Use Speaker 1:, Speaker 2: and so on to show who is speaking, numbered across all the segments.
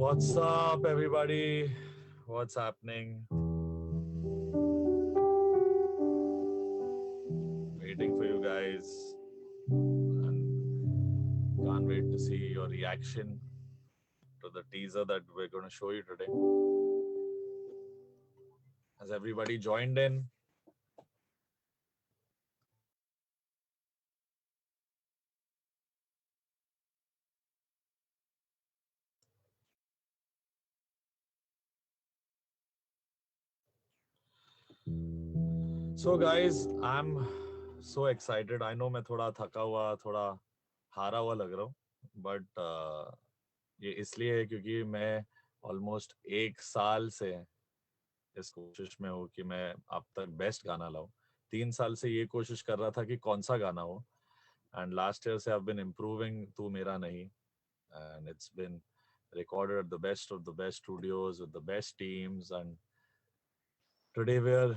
Speaker 1: What's up, everybody? What's happening? Waiting for you guys and can't wait to see your reaction to the teaser that we're going to show you today. Has everybody joined in? So, guys, I'm so excited. I know मैं थोड़ा थका हुआ, थोड़ा हारा हुआ लग रहा हूँ, but ये इसलिए है क्योंकि मैं ऑलमोस्ट 1 साल से इस कोशिश में हूँ कि मैं अब तक बेस्ट गाना लाऊं। 3 साल से ये कोशिश कर रहा था कि कौन सा गाना हो, एंड लास्ट ईयर से आई हैव बीन इम्प्रूविंग तू मेरा नहीं, and it's been recorded at the best of the best studios with the best teams, and today we are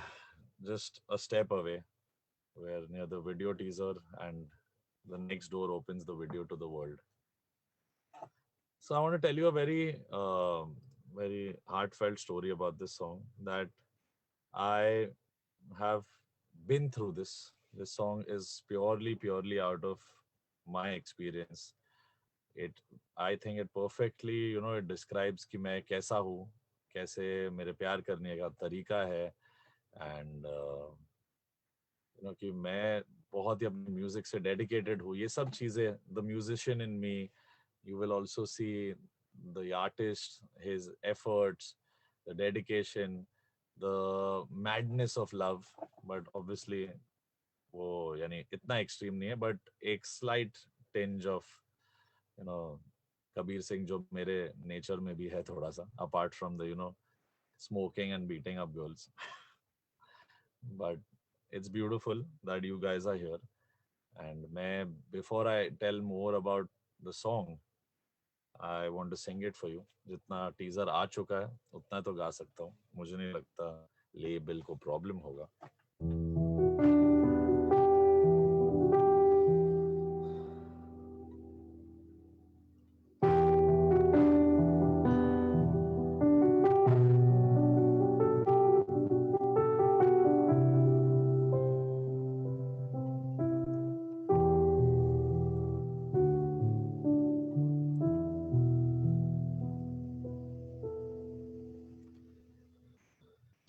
Speaker 1: just a step away. We're near the video teaser, and the next door opens the video to the world. So I want to tell you a very heartfelt story about this song, that I have been through this. This song is purely out of my experience. It, I think it perfectly, it describes कि मैं कैसा हूँ, कैसे मेरे प्यार करने का तरीका है, and कि मैं बहुत ही अपने म्यूजिक से डेडिकेटेड हूँ, ये सब चीजें, the musician in me, you will also see the artist, his efforts, the dedication, the madness of love, but obviously वो यानी इतना एक्सट्रीम नहीं है, बट एक slight tinge of Kabir Singh जो मेरे नेचर में भी है थोड़ा सा, apart from the smoking and beating up girls. But it's beautiful that you guys are here, and before I tell more about the song, I want to sing it for you. जितना teaser आ चुका है उतना तो गा सकता हूँ, मुझे नहीं लगता लेबल को प्रॉब्लम होगा.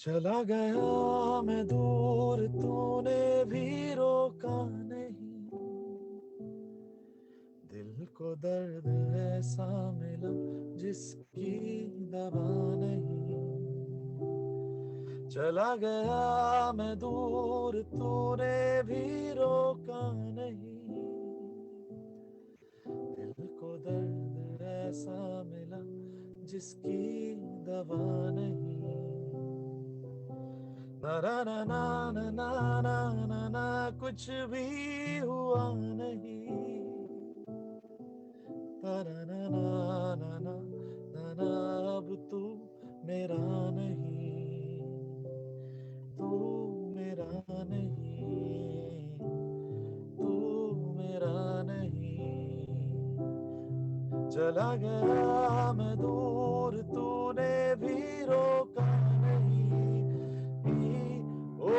Speaker 1: चला गया मैं दूर, तूने भी रोका नहीं, दिल को दर्द ऐसा मिला जिसकी दवा नहीं. चला गया मैं दूर, तूने भी रोका नहीं, दिल को दर्द ऐसा मिला जिसकी दवा नहीं. ना ना ना ना ना ना ना ना ना कुछ भी हुआ नहीं. ना ना ना ना ना ना ना ना अब तू मेरा नहीं, तू मेरा नहीं, तू मेरा नहीं. चला गया मैं दूर, तूने भी रोका नहीं. ओ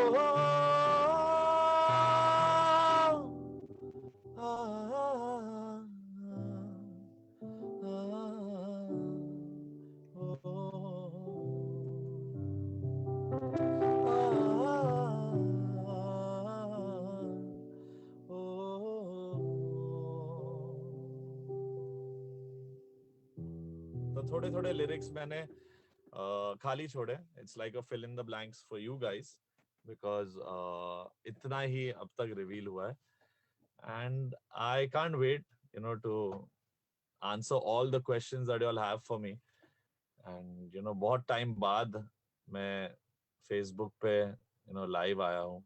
Speaker 1: तो थोड़े थोड़े लिरिक्स मैंने खाली छोड़े. It's like a fill in the blanks for you guys, because इतना ही अब तक रिवील हुआ है, and I can't wait to answer all the questions that you all have for me. And बहुत टाइम बाद मैं फेसबुक पे लाइव आया हूँ,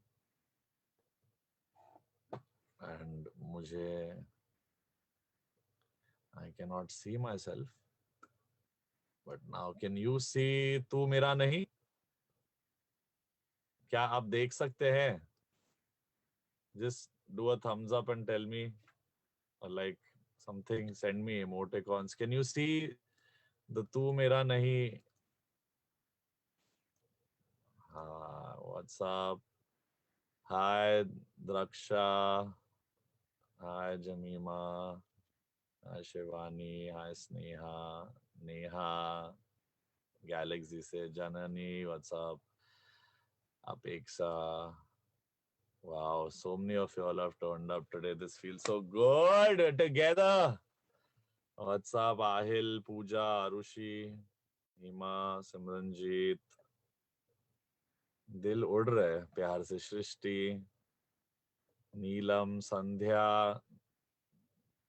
Speaker 1: एंड मुझे I can not see myself, but now can you see तू मेरा नहीं? क्या आप देख सकते हैं? Just do a thumbs up and tell me, or like something, send me emoticons. Can you see the तू मेरा नहीं. हाँ, व्हाट्सअप. हाय द्रक्षा. हाय जमीमा. हाय शिवानी. हाय स्नेहा. नेहा. गैलेक्सी से जननी. व्हाट्सअप. अपेक्षा. Wow, so many of you all have turned up today. This feels so good together. What's up, Ahil, Pooja, Arushi, Hima, Simranjeet. दिल उड़ रहा है प्यार से. सृष्टि. नीलम. संध्या.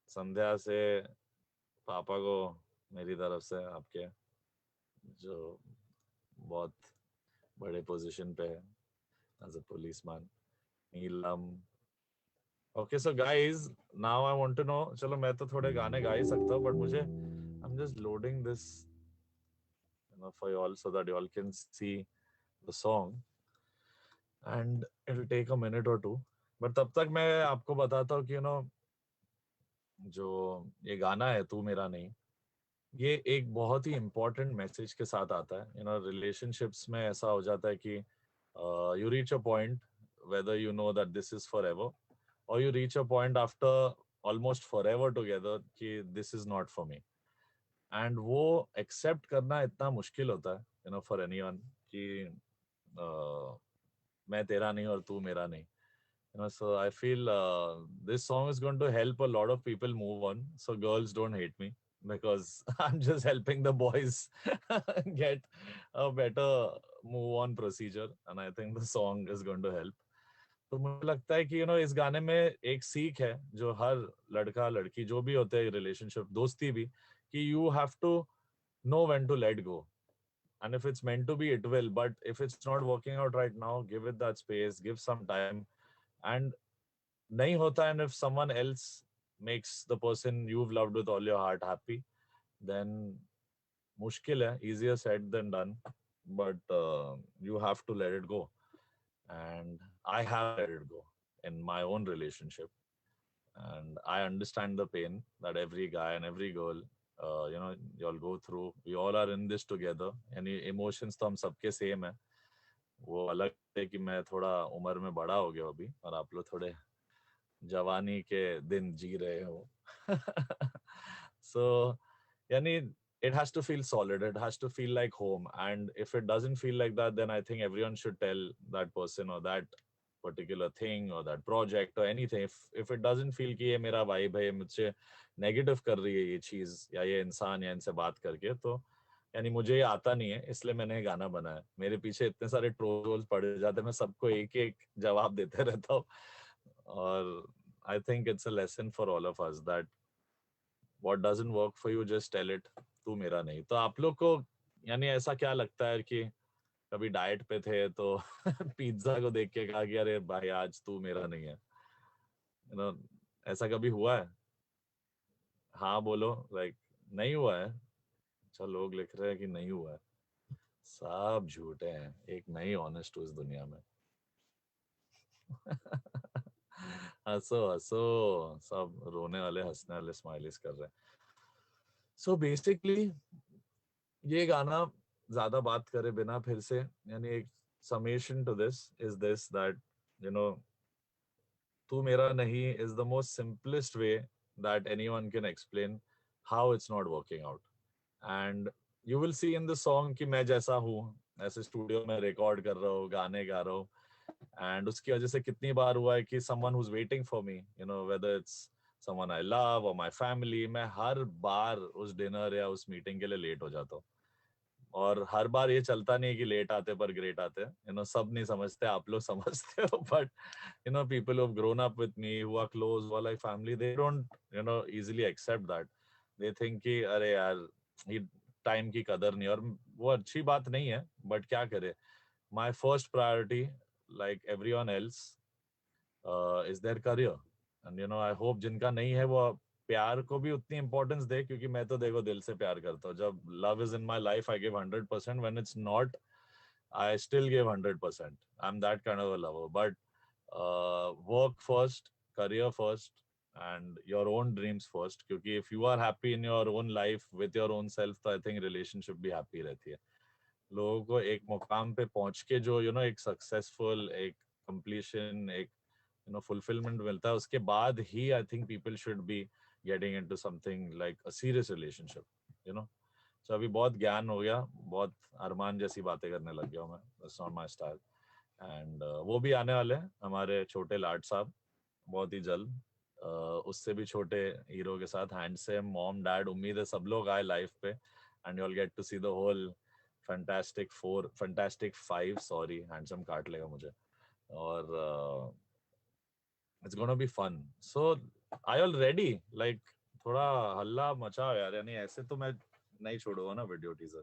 Speaker 1: संध्या से पापा को मेरी तरफ से आपके, जो बहुत बड़े पोजीशन पे है as a policeman. Neelam. Okay so guys, now I want to know. चलो मैं तो थोड़े गाने गा ही सकता हूँ, बट मुझे I am just loading this for you all so that you all can see the song and it'll take a minute or two. But तब तक मैं आपको बताता हूँ कि जो ये गाना है तू मेरा नहीं, ये एक बहुत ही इम्पोर्टेंट मैसेज के साथ आता है. रिलेशनशिप्स में ऐसा हो जाता है कि you reach a point whether you know that this is forever or you reach a point after almost forever together कि this is not for me. And वो एक्सेप्ट करना इतना मुश्किल होता है फॉर एनीवन कि मैं तेरा नहीं और तू मेरा नहीं. So I feel this song is going to help a lot of people move on. So girls, don't hate me because I'm just helping the boys get a better move on procedure, and I think the song is going to help. तो मुझे लगता है कि इस गाने में एक सीख है जो हर लड़का लड़की जो भी होते हैं रिलेशनशिप दोस्ती भी, कि you have to know when to let go. And if it's meant to be, it will. But if it's not working out right now, give it that space, give some time. And nahi hota, and if someone else makes the person you've loved with all your heart happy, then mushkil hai, easier said than done. But you have to let it go. And I have let it go in my own relationship. And I understand the pain that every guy and every girl you all go through. We all are in this together. Any emotions तो हम सबके same है. वो अलग है कि मैं थोड़ा उम्र में बड़ा हो गया अभी और आप लोग थोड़े जवानी के दिन जी रहे हो. So यानी it has to feel solid, it has to feel like home, and if it doesn't feel like that, then I think everyone should tell that person or that particular thing or that project or anything. If it doesn't feel कि ये मेरा vibe है, ये मुझसे negative कर रही है ये चीज या ये इंसान या इनसे बात करके, तो यानी मुझे ये आता नहीं है, इसलिए मैंने ये गाना बनाया. मेरे पीछे इतने सारे ट्रोल्स पड़ जाते हैं, मैं सबको एक एक जवाब देते रहता हूँ. और I think it's a lesson for all of us that what doesn't work for you, just tell it. तू मेरा नहीं. तो आप लोग को यानी ऐसा क्या लगता है कि कभी डाइट पे थे तो पिज्जा को देख के कहा कि अरे भाई आज तू मेरा नहीं है, ऐसा कभी हुआ है? हाँ बोलो. लाइक नहीं हुआ है. अच्छा, लोग लिख रहे हैं कि नहीं हुआ है. सब झूठे हैं. एक नहीं ऑनेस्ट हूँ इस दुनिया में. हंसो हंसो. सब रोने वाले हंसने वाले स्माइलीज कर रहे हैं. सो बेसिकली ये गाना ज्यादा बात करे बिना फिर से यानी एक summation to this is this, that you know तू मेरा नहीं is the most simplest way that anyone can explain how it's not working out. And you will see in the song कि मैं जैसा हूँ ऐसे स्टूडियो में रिकॉर्ड कर रहा हूँ, गाने गा रहा हूँ, एंड उसकी वजह से कितनी बार हुआ है कि someone who's waiting for me, whether it's someone I love or my family, मैं हर बार उस डिनर या उस मीटिंग के लिए लेट हो जाता हूँ. और हर बार ये चलता नहीं है कि लेट आते पर ग्रेट आते हैं. सब नहीं समझते, आप लोग समझते हो, but people who've grown up with me, who are close, who are like family, they don't easily accept that. They think कि अरे यार ये टाइम की कदर नहीं. और वो अच्छी बात नहीं है, बट क्या करे. My first priority, like everyone else, is their career. And I hope जिनका नहीं है वो प्यार को भी उतनी इंपॉर्टेंस दे, क्योंकि मैं तो देखो दिल से प्यार करता हूँ. जब love is in my life I give 100%. When it's not I still give 100%. I am that kind of a lover. But work first, career first, and your own dreams first, क्योंकि if you are happy in your own life with your own self, तो I think relationship भी happy रहती है. लोगों को एक मुकाम पे पहुंच के जो एक सक्सेसफुल, एक completion, एक fulfillment मिलता है, उसके बाद ही I think people should be getting into something like a serious relationship, you know. So अभी बहुत ज्ञान हो गया, बहुत अरमान जैसी बातें करने लग गया हूँ मैं. That's not my style. And वो भी आने वाले हैं हमारे छोटे लाड साहब बहुत ही जल्द. उससे भी छोटे हीरो के साथ, हैंडसम मॉम डैड. उम्मीद है सब लोग आए लाइव पे, and you will get to see the whole fantastic 5, sorry handsome काट लेगा मुझे. और it's gonna be fun. So I already, like थोड़ा हल्ला मचाओ यार, यानी ऐसे तो मैं नहीं छोड़ूंगा ना वीडियो टीजर.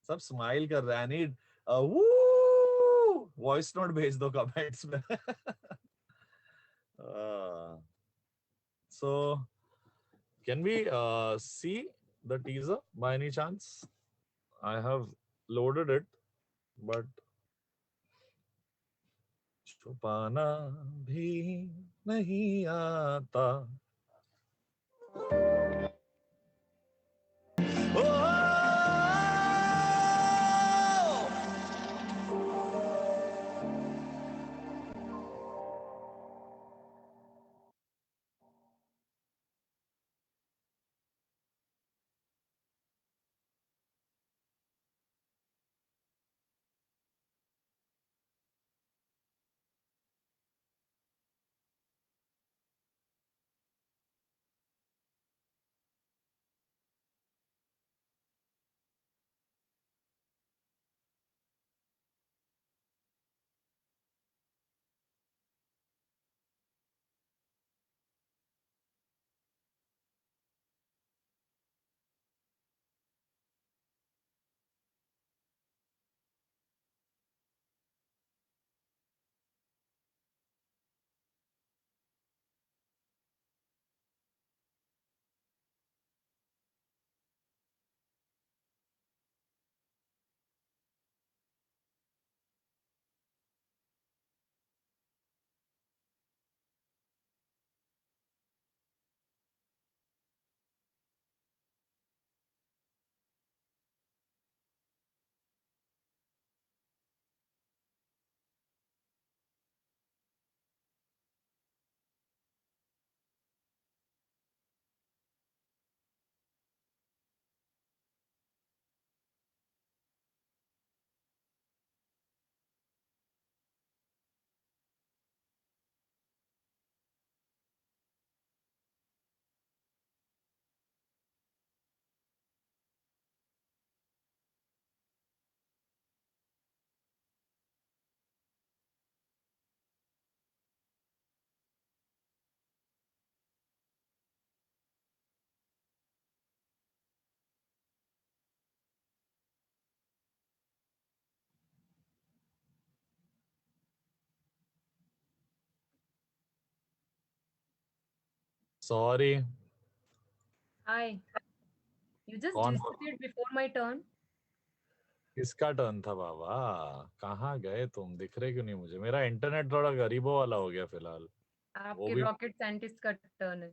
Speaker 1: सब स्माइल कर रहे हैं. आई नीड वॉइस नोट भेज दो कमेंट्स में. So can we see the teaser by any chance? I have loaded it, but छुपाना भी नहीं आता. Sorry.
Speaker 2: Hi. You just
Speaker 1: कौन?
Speaker 2: disappeared before my turn.
Speaker 1: किसका टर्न था बाबा? कहाँ गए तुम? दिख रहे क्यों नहीं मुझे? मेरा इंटरनेट थोड़ा गरीबों वाला हो गया फिलहाल. वो
Speaker 2: आपके
Speaker 1: भी
Speaker 2: रॉकेट साइंटिस्ट का टर्न है.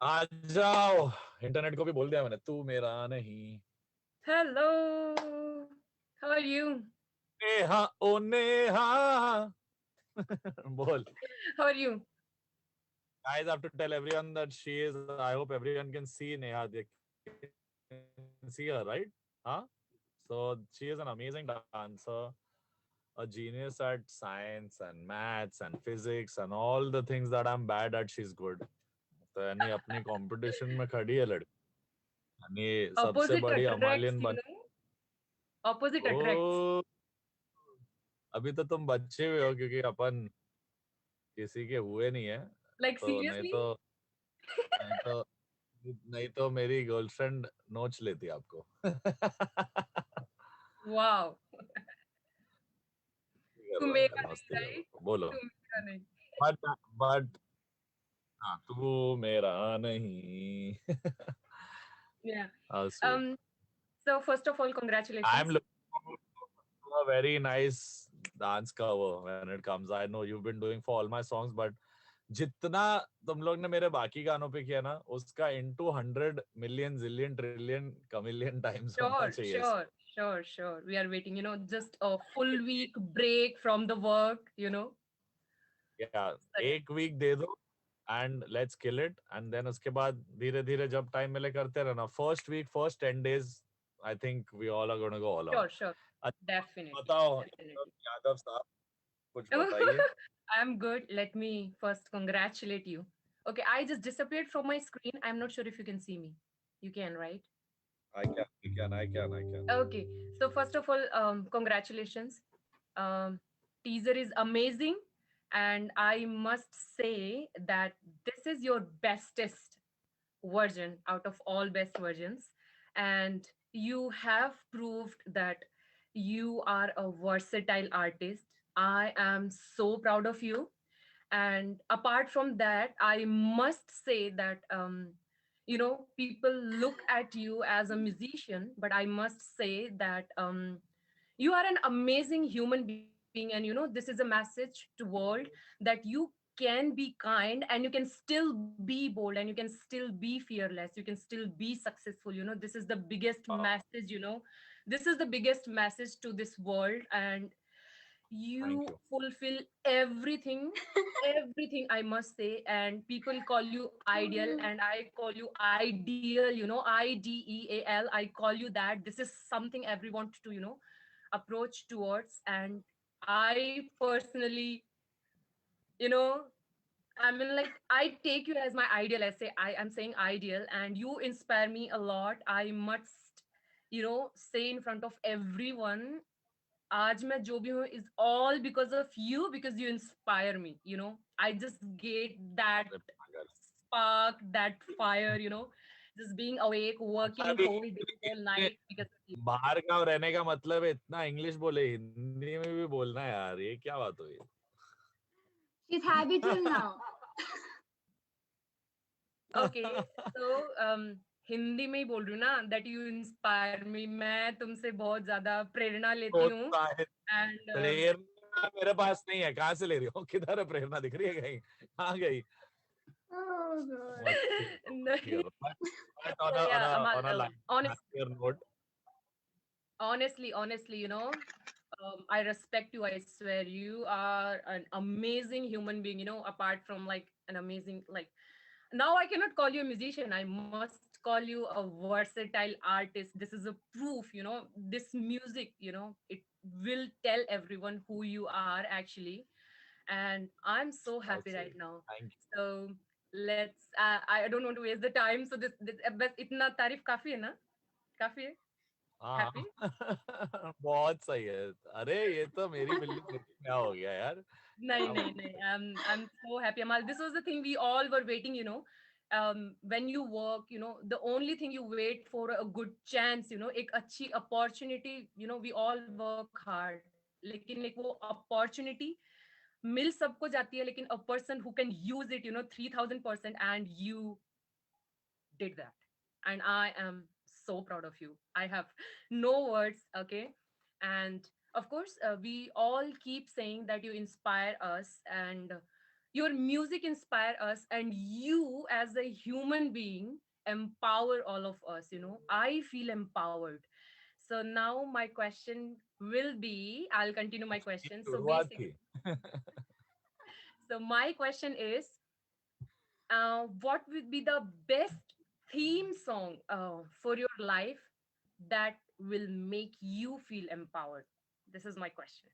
Speaker 1: आ जाओ. इंटरनेट को भी बोल दिया मैंने, तू मेरा नहीं.
Speaker 2: Hello. How are you?
Speaker 1: Neha ओ नेहा. बोल.
Speaker 2: How are you?
Speaker 1: Guys, I have to tell everyone that she is. I hope everyone can see Neha. They can see her, right? Huh? So she is an amazing dancer, a genius at science and maths and physics and all the things that I'm bad at. She's good. तो यानी अपनी competition में खड़ी है लड़की. यानी सबसे
Speaker 2: Opposite
Speaker 1: बड़ी
Speaker 2: attracts,
Speaker 1: हिमालयन
Speaker 2: you
Speaker 1: बन.
Speaker 2: know. Opposite attracts.
Speaker 1: ओ, अभी तो तुम बच्चे हुए हो क्योंकि अपन किसी के हुए नहीं है.
Speaker 2: Like
Speaker 1: तो नहीं
Speaker 2: seriously?
Speaker 1: तो नहीं तो नहीं तो मेरी गर्लफ्रेंड नोच लेती आपको.
Speaker 2: Wow.
Speaker 1: कर
Speaker 2: तू
Speaker 1: रहा है,
Speaker 2: मेरा नहीं,
Speaker 1: मस्ती कर रहा
Speaker 2: right?
Speaker 1: हूँ. बोलो.
Speaker 2: तू मेरा नहीं.
Speaker 1: बट हाँ, तू मेरा नहीं.
Speaker 2: Yeah.
Speaker 1: How sweet.
Speaker 2: Um. So first of all,
Speaker 1: I am
Speaker 2: congratulations.
Speaker 1: looking forward to a very nice dance का वो when it comes. I know you've been doing for all my songs, but जितना तुम लोग ने मेरे बाकी गानों पे किया ना, उसका into 100 million zillion trillion chameleon times होना
Speaker 2: Sure,
Speaker 1: चाहिए.
Speaker 2: sure, sure, sure. We are waiting, just a full week break from the work.
Speaker 1: Yeah,
Speaker 2: So, yeah.
Speaker 1: एक week दे दो and let's kill it. And then उसके बाद धीरे धीरे जब time मिले करते रहना. First week, first 10 days, I think we all are going to go all out.
Speaker 2: Sure, sure.
Speaker 1: अच्छा,
Speaker 2: Definitely,
Speaker 1: बताओ
Speaker 2: definitely.
Speaker 1: यादव साहब, कुछ बताइए.
Speaker 2: I'm good. Let me first congratulate you. Okay, I just disappeared from my screen. I'm not sure if you can see me. You can, right?
Speaker 1: I can.
Speaker 2: Okay. So first of all, congratulations. Teaser is amazing, and I must say that this is your bestest version out of all best versions, and you have proved that you are a versatile artist. I am so proud of you. And apart from that, I must say that people look at you as a musician, but I must say that you are an amazing human being, and this is a message to world that you can be kind and you can still be bold and you can still be fearless, you can still be successful. This is the biggest message, this is the biggest message to this world. And
Speaker 1: Thank
Speaker 2: you
Speaker 1: you.
Speaker 2: fulfill everything, everything, I must say. And people call you ideal, and I call you ideal, IDEAL. I call you that. This is something everyone to approach towards. And I personally, you know I mean, like, I take you as my ideal. I'm saying ideal, and you inspire me a lot. I must, say in front of everyone, आज मैं जो भी हूँ is all because of you, because you inspire me. I just get that
Speaker 1: अरे पागल.
Speaker 2: spark, that fire. Just being awake,
Speaker 1: अच्छा,
Speaker 2: working
Speaker 1: अभी
Speaker 2: whole day, whole
Speaker 1: इतने
Speaker 2: night because of you.
Speaker 1: बाहर गाँव रहने का मतलब है इतना इंग्लिश बोले, हिंदी में भी बोलना है यार, ये क्या बात हुई?
Speaker 3: She's habitual now.
Speaker 2: Okay, so Hindi में ही बोल रही हूँ ना, that you inspire me. मैं तुमसे बहुत ज्यादा प्रेरणा लेती हूँ.
Speaker 1: प्रोत्साहित,
Speaker 2: And
Speaker 1: प्रेरणा मेरे पास नहीं है, कहाँ से ले रही हो? किधर है प्रेरणा? दिख रही है कहीं? कहाँ गई?
Speaker 3: Oh god.
Speaker 1: मस्ती
Speaker 2: नहीं,
Speaker 1: but
Speaker 2: so yeah, Amal,
Speaker 1: on a light, happier note.
Speaker 2: honestly, I respect you. I swear, you are an amazing human being. Apart from like an amazing, like, now I cannot call you a musician. I must call you a versatile artist. This is a proof. This music. It will tell everyone who you are actually. And I'm so
Speaker 1: How
Speaker 2: happy right
Speaker 1: sweet.
Speaker 2: now.
Speaker 1: Thank you.
Speaker 2: So let's. I don't want to waste the time. So this बस इतना तारीफ काफी है ना? काफी है?
Speaker 1: हाँ.
Speaker 2: Happy?
Speaker 1: बहुत सही है. अरे ये तो मेरी बिल्ली को क्या हो गया यार?
Speaker 2: No, no, no. I'm so happy, Amal. This was the thing we all were waiting. When you work, the only thing you wait for a good chance. एक अच्छी opportunity. We all work hard. लेकिन like वो opportunity मिल सबको जाती है, लेकिन a person who can use it, 3000%, and you did that. And I am so proud of you. I have no words. Okay. And of course, we all keep saying that you inspire us, and your music inspire us, and you as a human being empower all of us. I feel empowered. So now my question will be, I'll continue my
Speaker 1: ये
Speaker 2: question. So
Speaker 1: शुरुआत
Speaker 2: basically,
Speaker 1: थी.
Speaker 2: so my question is, what would be the best theme song for your life that will make you feel empowered? This is my question.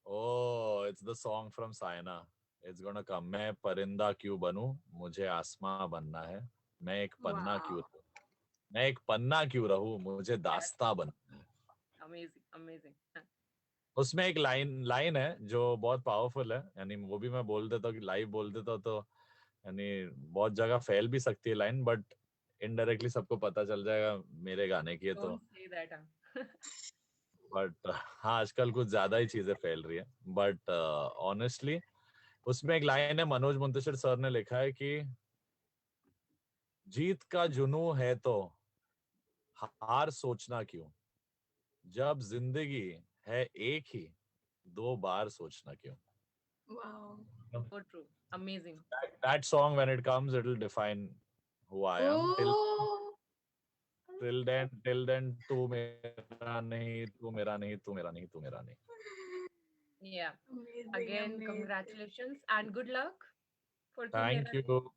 Speaker 1: Oh, it's the song from Sayana. It's gonna come. मैं परिंदा क्यों बनूं? मुझे आसमां बनना है. मैं एक पन्ना क्यों
Speaker 3: Wow.
Speaker 1: रहूं? मैं एक पन्ना क्यों रहूं? मुझे
Speaker 2: That's
Speaker 1: दास्तां बनना है.
Speaker 2: amazing, amazing.
Speaker 1: उसमें एक लाइन लाइन है जो बहुत पावरफुल है. यानी वो भी मैं बोल देता हूँ कि लाइव बोल देता हूँ तो यानी बहुत जगह फैल भी सकती है लाइन, बट इनडायरेक्टली सबको पता चल जाएगा मेरे गाने की है तो.
Speaker 2: Don't say that.
Speaker 1: बट हाँ, आजकल कुछ ज्यादा ही चीजें फैल रही है. बट ऑनेस्टली उसमें एक लाइन है, मनोज मुंतशिर सर ने लिखा है कि जीत का जुनू है तो हार सोचना क्यों, जब जिंदगी है एक ही 2 बार सोचना क्यों.
Speaker 3: Wow.
Speaker 2: So true. Amazing.
Speaker 1: That song, when it comes, it'll define who I am.
Speaker 3: Oh.
Speaker 1: Till then, तू मेरा नहीं, तू मेरा नहीं, तू मेरा नहीं, तू मेरा नहीं.
Speaker 2: Yeah.
Speaker 3: Amazing.
Speaker 2: Again,
Speaker 3: amazing.
Speaker 2: congratulations and good luck for Tu
Speaker 1: Thank
Speaker 2: Mera
Speaker 1: you.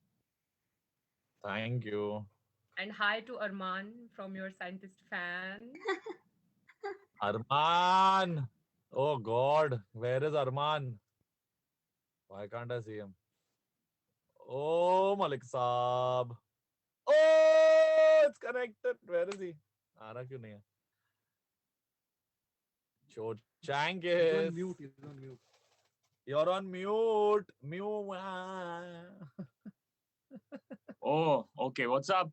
Speaker 1: Thank you.
Speaker 2: And hi to Arman from your scientist fan.
Speaker 1: Arman! Oh God, where is Arman? Why can't I see him? Oh, Malik Saab. Oh, it's connected. Where is he? आ रहा क्यों नहीं है? Chochangis.
Speaker 4: He's on mute.
Speaker 1: You're on mute. Mute.
Speaker 4: Oh, okay. What's up?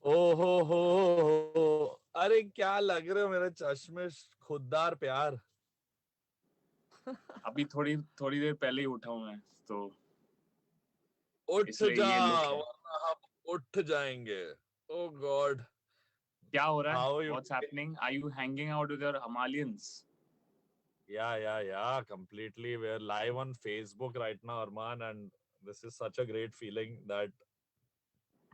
Speaker 1: Oh ho. अरे क्या लग रहे हो मेरे चश्मे खुददार प्यार.
Speaker 4: अभी थोड़ी देर पहले ही उठा हूँ मैं तो
Speaker 1: उठ
Speaker 4: इसलिए
Speaker 1: जा
Speaker 4: ये look है.
Speaker 1: वरना हम उठ जाएंगे. Oh God.
Speaker 4: क्या हो रहा
Speaker 1: How are
Speaker 4: है?
Speaker 1: you?
Speaker 4: What's happening? Are you hanging out with your Himalayan?s?
Speaker 1: Yeah. Completely. We're live on Facebook right now, Arman, and this is such a great feeling that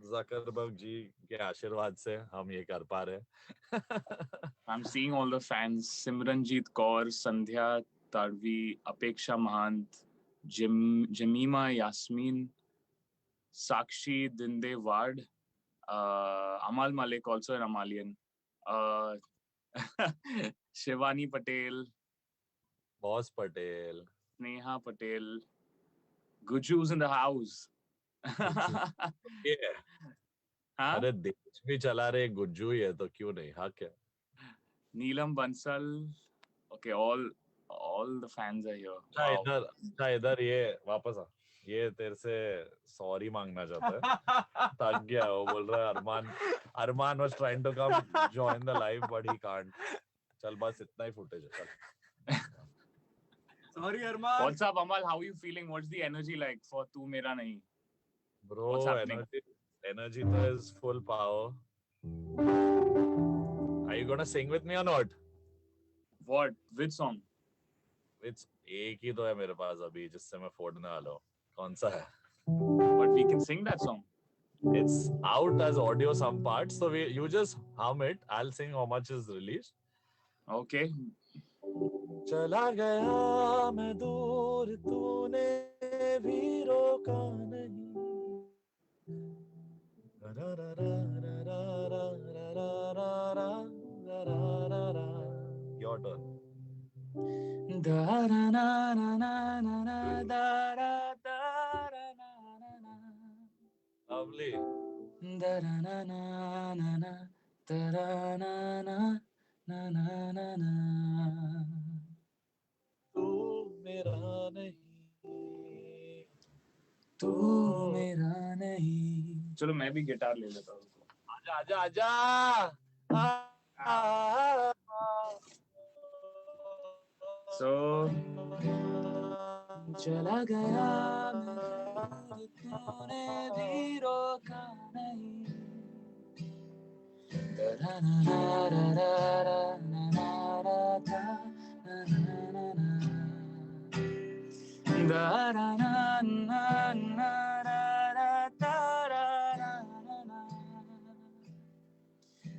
Speaker 1: Zuckerberg जी के आशीर्वाद से हम ये कर पा रहे.
Speaker 4: I'm seeing all the fans. Simranjeet Kaur, Sandhya Tarvi, Apeksha Mahant, Jamima Yasmin, Sakshi Dinde Ward, Amal Malik, also an Amalian, Shivani Patel,
Speaker 1: Boss Patel.
Speaker 4: Sneha Patel, Guju's in the house.
Speaker 1: Yeah.
Speaker 4: हाँ?
Speaker 1: अरे देश भी चला रहे गुज्जू ही है तो क्यों नहीं. हाँ क्या.
Speaker 4: Neelam Bansal. Okay, all the fans are here. Wow.
Speaker 1: इधर ये वापस आ. ये तेरे से सॉरी मांगना चाहता है. थक गया वो बोल रहा है. Arman was trying to come join the live but he can't. चल बस इतना ही फुटेज है. चल.
Speaker 4: Sorry, Arman. What's up, Amal? How are you feeling? What's the energy like for Tu Mera Nahi?
Speaker 1: Bro,
Speaker 4: What's happening?
Speaker 1: energy is full power. Are you gonna sing with me or not?
Speaker 4: What? Which song?
Speaker 1: It's एक ही तो है मेरे पास अभी जिससे मैं फोड़ने वाला हूँ. कौन सा है?
Speaker 4: But we can sing that song.
Speaker 1: It's out as audio some parts, so you just hum it. I'll sing how much is released.
Speaker 4: Okay.
Speaker 1: चला गया मैं दूर तूने भी रोका नहीं. Your turn. Lovely. तू मेरा नहीं.
Speaker 4: चलो मैं भी गिटार ले लेता हूँ.
Speaker 1: आजा.
Speaker 4: So चला गया मैं तूने भी रोका नहीं.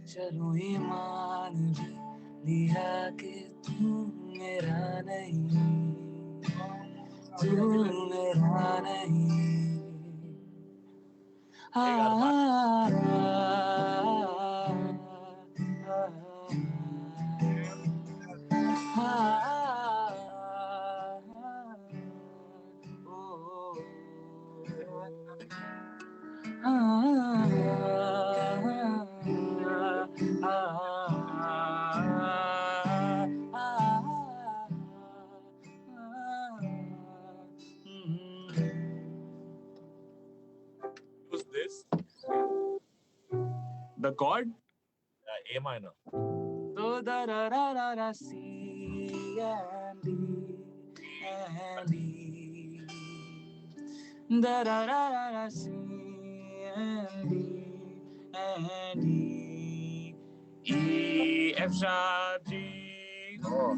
Speaker 4: चलो ईमान भी लिया कि तू मेरा नहीं. तू मेरा नहीं.
Speaker 1: Who's this?
Speaker 4: The chord?
Speaker 1: A minor.
Speaker 4: Do da da da da da C and D da da da da da C and D E F sharp G.
Speaker 1: Oh.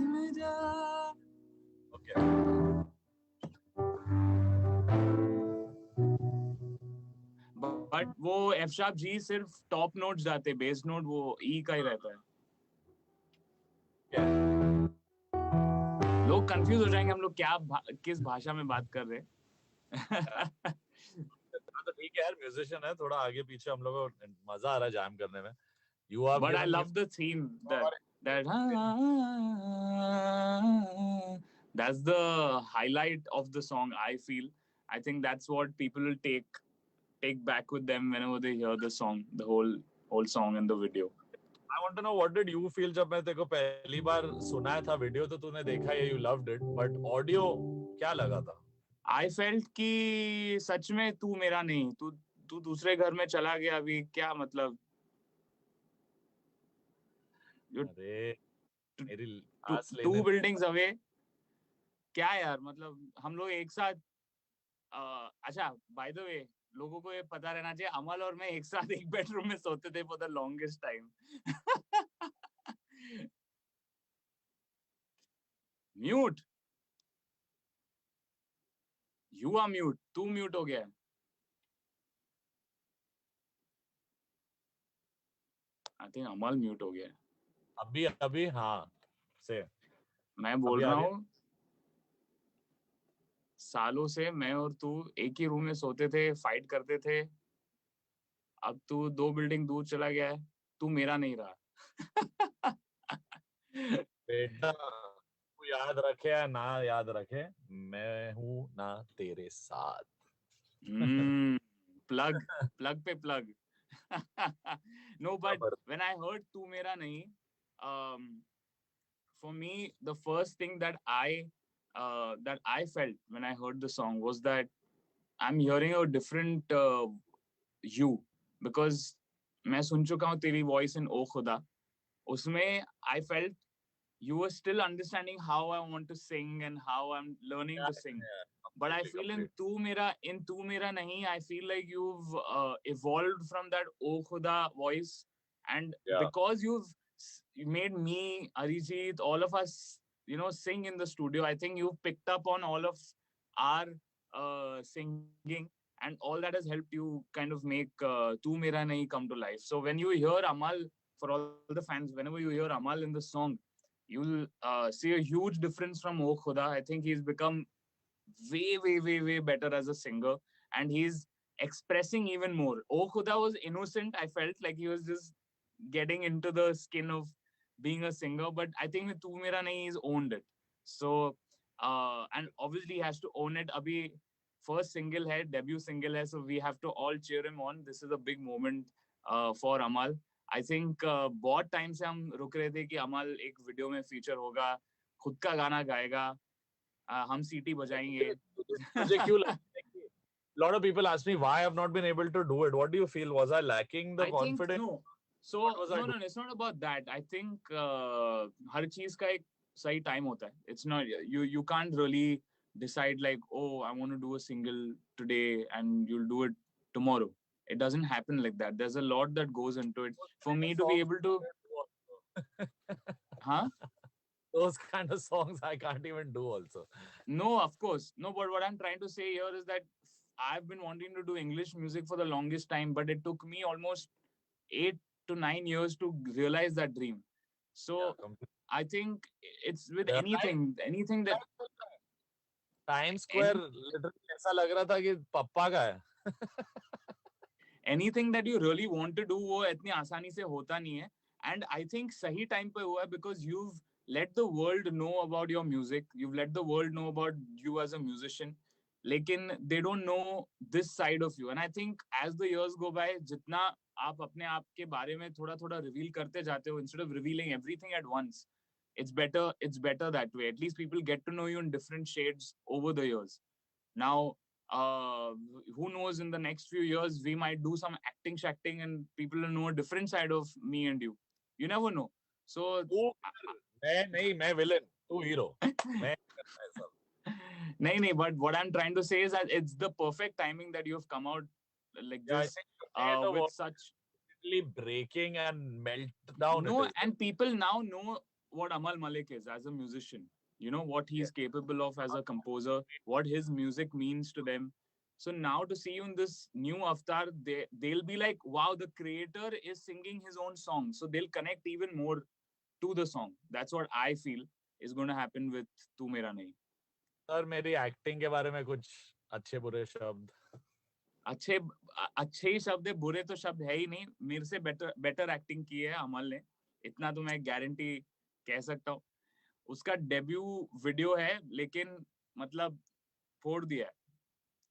Speaker 4: But वो एफ शार्प जी सिर्फ top notes जाते, base note वो ई का ही रहता है. लोग confuse हो जाएंगे हम लोग किस भाषा में बात कर रहे हैं.
Speaker 1: तो ठीक है यार, म्यूजिशियन है, थोड़ा आगे पीछे हम लोगों को मजा आ रहा है जैम करने में. You have
Speaker 4: But I
Speaker 1: given me
Speaker 4: love the theme. That's the highlight of the song, I feel. I think that's what people will take back with them whenever they hear the song, the whole song and the video.
Speaker 1: I want to know what did you feel जब मैं तेरे को पहली बार सुनाया था. Video तो तूने देखा है, you loved it, but audio क्या लगा था?
Speaker 4: I felt कि सच में तू मेरा नहीं, तू दूसरे घर में चला गया अभी, क्या मतलब.
Speaker 1: अरे मेरी
Speaker 4: टू बिल्डिंग्स अवे, क्या यार, मतलब हम लोग एक साथ. अच्छा, बाय द वे, लोगों को ये पता रहना चाहिए, अमल और मैं एक साथ एक बेडरूम में सोते थे for the longest time. Mute, you are mute, तू म्यूट हो गया. आई थिंक अमल म्यूट हो गया.
Speaker 1: अभी हाँ से
Speaker 4: मैं बोल रहा हूँ, सालों से मैं और तू एक ही रूम में सोते थे, फाइट करते थे. अब तू 2 बिल्डिंग दूर चला गया है, तू मेरा नहीं रहा.
Speaker 1: बेटा तू याद रखे या ना याद रखे, मैं हूँ ना तेरे साथ.
Speaker 4: प्लग पे plug. No, but when I heard तू मेरा नहीं, for me the first thing that I felt when I heard the song was that I'm hearing a different you, because मैं सुन चुका हूँ तेरी voice in ओ खुदा. उसमें I felt you were still understanding how I want to sing and how I'm learning to sing. But I feel in Tu Mera Nahi, I feel like you've evolved from that O Khuda voice. And because you made me, Arijit, all of us, sing in the studio, I think you've picked up on all of our singing, and all that has helped you kind of make Tu Mera Nahi come to life. So when you hear Amal, for all the fans, whenever you hear Amal in the song, you'll see a huge difference from O Khuda. I think he's become way better as a singer, and he's expressing even more. O Khuda was innocent. I felt like he was just getting into the skin of being a singer, but I think with Tu Mera Nahi, he's owned it. So, and obviously he has to own it. Abhi first single hai, debut single hai, so we have to all cheer him on. This is a big moment for Amal. I think बहुत time से हम रुक रहे थे कि अमल एक video में feature होगा, खुद का गाना गाएगा, हम सीटी बजाएंगे.
Speaker 1: मुझे क्यों lot of people ask me why I have not been able to do it. What do you feel? Was I lacking the confidence?
Speaker 4: No. So no, it's not about that. I think हर चीज का एक सही time होता है. It's not, you can't really decide like, oh, I want to do a single today and you'll do it tomorrow. It doesn't happen like that. There's a lot that goes into it for me to be able to. Huh?
Speaker 1: Those kind of songs I can't even do also.
Speaker 4: No, of course. No, but what I'm trying to say here is that I've been wanting to do English music for the longest time, but it took me almost 8 to 9 years to realize that dream. So I think it's with anything that
Speaker 1: Times Square literally ऐसा लग रहा था कि पप्पा का है.
Speaker 4: anything that you really want to do, वो इतनी आसानी से होता नहीं है. And I think सही time पे हुआ है because you've let the world know about your music. You've let the world know about you as a musician. लेकिन they don't know this side of you. And I think as the years go by, जितना आप अपने आप के बारे में थोड़ा reveal करते जाते हो, instead of revealing everything at once, it's better that way. At least people get to know you in different shades over the years. Now, who knows, in the next few years we might do some acting and people will know a different side of me and you. You never know. So
Speaker 1: मैं villain, तू hero.
Speaker 4: नहीं, but what I'm trying to say is that it's the perfect timing that you have come out like this with such
Speaker 1: breaking and melt down.
Speaker 4: No, and people now know what Amal Malik is as a musician. you know, what he's capable of as a composer, what his music means to them. So now to see you in this new avatar, they'll be like, wow, the creator is singing his own song. So they'll connect even more to the song. That's what I feel is going to happen with Tu Mera Nahi.
Speaker 1: Sir मेरी acting के बारे में कुछ अच्छे बुरे शब्द.
Speaker 4: अच्छे अच्छे ही शब्द है, बुरे तो शब्द है ही नहीं. मेरे से बेटर एक्टिंग की है अमल ने, इतना तो मैं गारंटी कह सकता हूँ. उसका डेब्यू वीडियो है, लेकिन मतलब फोड़ दिया है.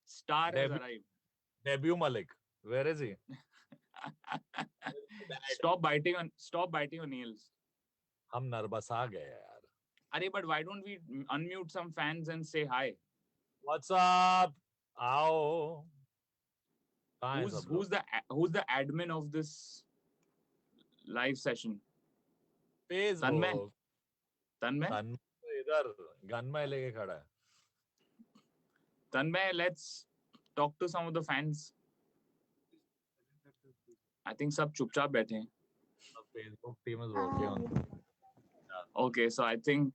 Speaker 4: Star has arrived.
Speaker 1: Debut Malik, where is he?
Speaker 4: Stop biting on nails.
Speaker 1: हम नर्वसा गए यार.
Speaker 4: अरे but why don't we unmute some fans and say hi?
Speaker 1: What's up? आओ. कहाँ है सब लोग?
Speaker 4: Who's the admin of this live session?
Speaker 1: Facebook.
Speaker 4: Tanmay?
Speaker 1: तन्मय इधर गन में लेके खड़ा है.
Speaker 4: Tanmay, let's talk to some of the fans. I think सब चुपचाप बैठे हैं.
Speaker 1: The Facebook team is working on.
Speaker 4: Okay, so I think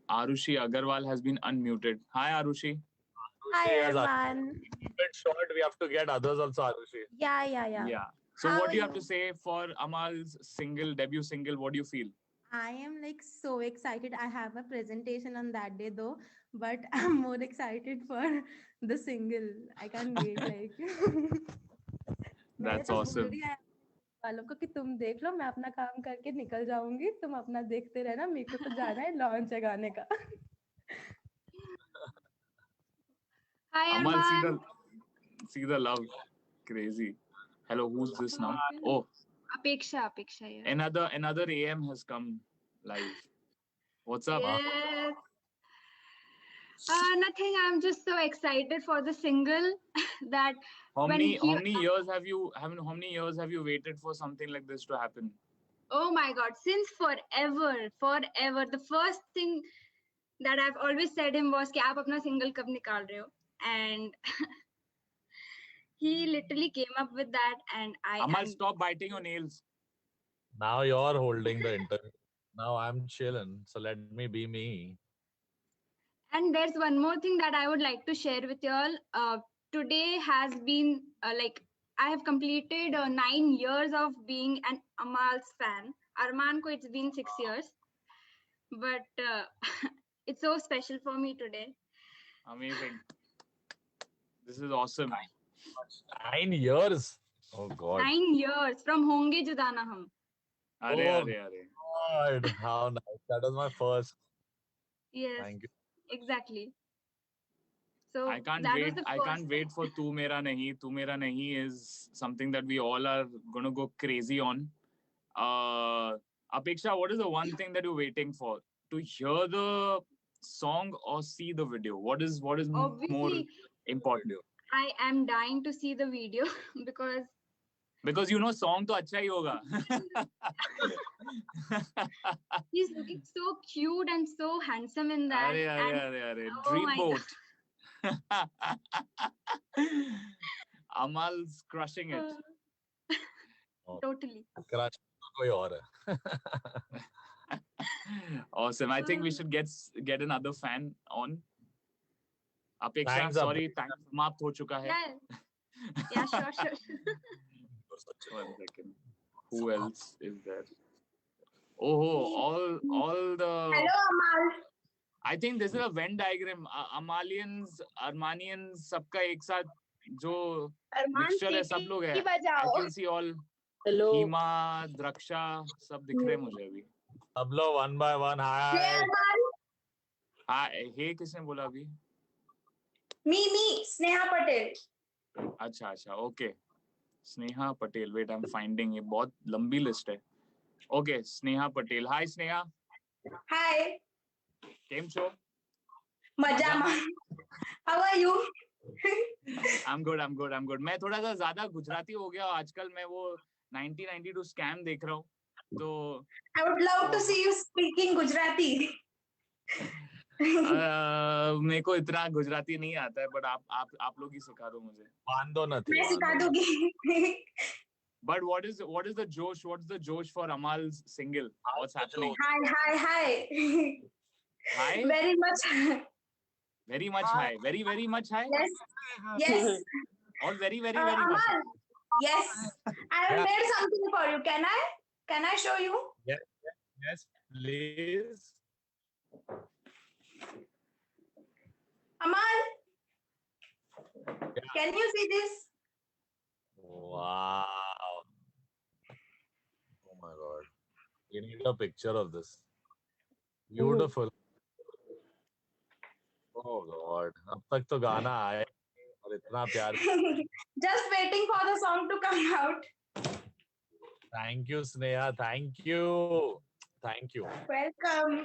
Speaker 4: Arushi Agarwal has been unmuted. Hi, Arushi.
Speaker 5: Hi
Speaker 1: Yes,
Speaker 5: everyone.
Speaker 1: keep it short. We have to get others also, Arushi.
Speaker 5: Yeah.
Speaker 4: So
Speaker 5: How
Speaker 4: what
Speaker 5: are
Speaker 4: do you have to
Speaker 5: you?
Speaker 4: say for Amal's debut single? What do you feel?
Speaker 5: I am like so excited. I have a presentation on that day though, but I'm more excited for the single. I can't wait. Like
Speaker 4: That's
Speaker 5: मैंने तो बोल
Speaker 4: awesome.
Speaker 5: दिया है वालों को कि तुम देख लो, मैं अपना काम करके निकल जाऊंगी, तुम अपना देखते रहना, मेरे को तो जाना है लॉन्च है गाने का.
Speaker 3: Hi,
Speaker 4: Amal,
Speaker 3: Arman.
Speaker 4: see the love. Crazy. Hello, who's this now? Oh,
Speaker 3: Apeksha here.
Speaker 4: another AM has come live. What's up?
Speaker 3: Yes. Nothing. I'm just so excited for the single that
Speaker 4: How
Speaker 3: when
Speaker 4: many
Speaker 3: he-
Speaker 4: years have you waited for something like this to happen?
Speaker 3: oh my God, since forever. The first thing that I've always said him was कि आप अपना single कब निकाल रहे हो? And he literally came up with that, and
Speaker 4: Amal,
Speaker 3: am
Speaker 4: stop biting your nails.
Speaker 1: Now you're holding the interview. Now I'm chilling. So let me be me.
Speaker 3: And there's one more thing that I would like to share with you all. Today has been like I have completed 9 years of being an Amal's fan. Arman ko it's been 6 years, but it's so special for me today.
Speaker 4: Amazing. This is awesome.
Speaker 1: 9 years. Oh God.
Speaker 3: 9 years from Honge Juda Na Hum.
Speaker 4: Are.
Speaker 1: God, how nice. That was my first.
Speaker 3: Yes,
Speaker 1: Thank you.
Speaker 3: exactly. So
Speaker 4: I can't
Speaker 3: that
Speaker 4: wait.
Speaker 3: was the
Speaker 4: I
Speaker 3: first
Speaker 4: can't wait for Tu Mera Nahi. Tu Mera Nahi is something that we all are gonna go crazy on. Apeksha, what is the one thing that you're waiting for? To hear the song or see the video? What is more
Speaker 3: Obviously,
Speaker 4: important?
Speaker 3: I am dying to see the video because
Speaker 4: Because you know song to acha hi hoga.
Speaker 3: he's looking so cute and so handsome in that.
Speaker 4: Are.
Speaker 3: Oh
Speaker 4: Dream
Speaker 3: my
Speaker 4: boat. Amal's crushing it.
Speaker 3: Totally.
Speaker 1: Crush कोई और है.
Speaker 4: Awesome. I think we should get another fan on. Apeksha,
Speaker 1: Thanks,
Speaker 4: sorry, time समाप्त हो चुका है.
Speaker 3: Yeah, sure.
Speaker 4: One second. Who else is there? Oh, all the.
Speaker 3: Hello, Amal.
Speaker 4: I think this is a Venn diagram. Amalians, Armanians, सबका एक साथ जो mixture है, सब लोग हैं. I can see all.
Speaker 6: Hello.
Speaker 4: Hima, Draksha, सब दिख रहे हैं मुझे अभी.
Speaker 1: सब लोग one by one. Hi.
Speaker 4: हाँ, हे किसने बोला अभी?
Speaker 6: Me, Sneha Patel.
Speaker 4: अच्छा, okay. Sneha Patel. Wait, I'm finding. ये बहुत लंबी list है. Okay, Sneha Patel. Hi, Sneha.
Speaker 6: Hi.
Speaker 4: केम छो?
Speaker 6: Majama. How are you?
Speaker 4: I'm good. मैं थोड़ा सा ज्यादा गुजराती हो गया आजकल. मैं वो 1992 स्कैम देख रहा हूँ. तो
Speaker 6: I would love to see you speaking Gujarati.
Speaker 4: मेरे को इतना गुजराती नहीं आता है, बट आप लोग ही सिखा दो मुझे.
Speaker 1: बांधो नथी.
Speaker 6: मैं सिखा दूंगी.
Speaker 4: But what is the josh? What's the josh for Amal's single? What's happening?
Speaker 6: Hi.
Speaker 4: High?
Speaker 6: Very much.
Speaker 4: Very much high. Very, very much high?
Speaker 6: Yes. Yes.
Speaker 4: Or very, very, very much high?
Speaker 6: Amal. Yes. I have
Speaker 1: Yeah.
Speaker 6: made something for you. Can I? Can I show you?
Speaker 1: Yes, please.
Speaker 6: Amal,
Speaker 1: Yeah.
Speaker 6: can you see this?
Speaker 1: Wow. Oh my God. We need a picture of this. Beautiful. Oh God. अब तक तो गाना आया और इतना प्यार.
Speaker 6: Just waiting for the song to come out.
Speaker 1: Thank you, Sneha. Thank you. Thank you.
Speaker 6: Welcome.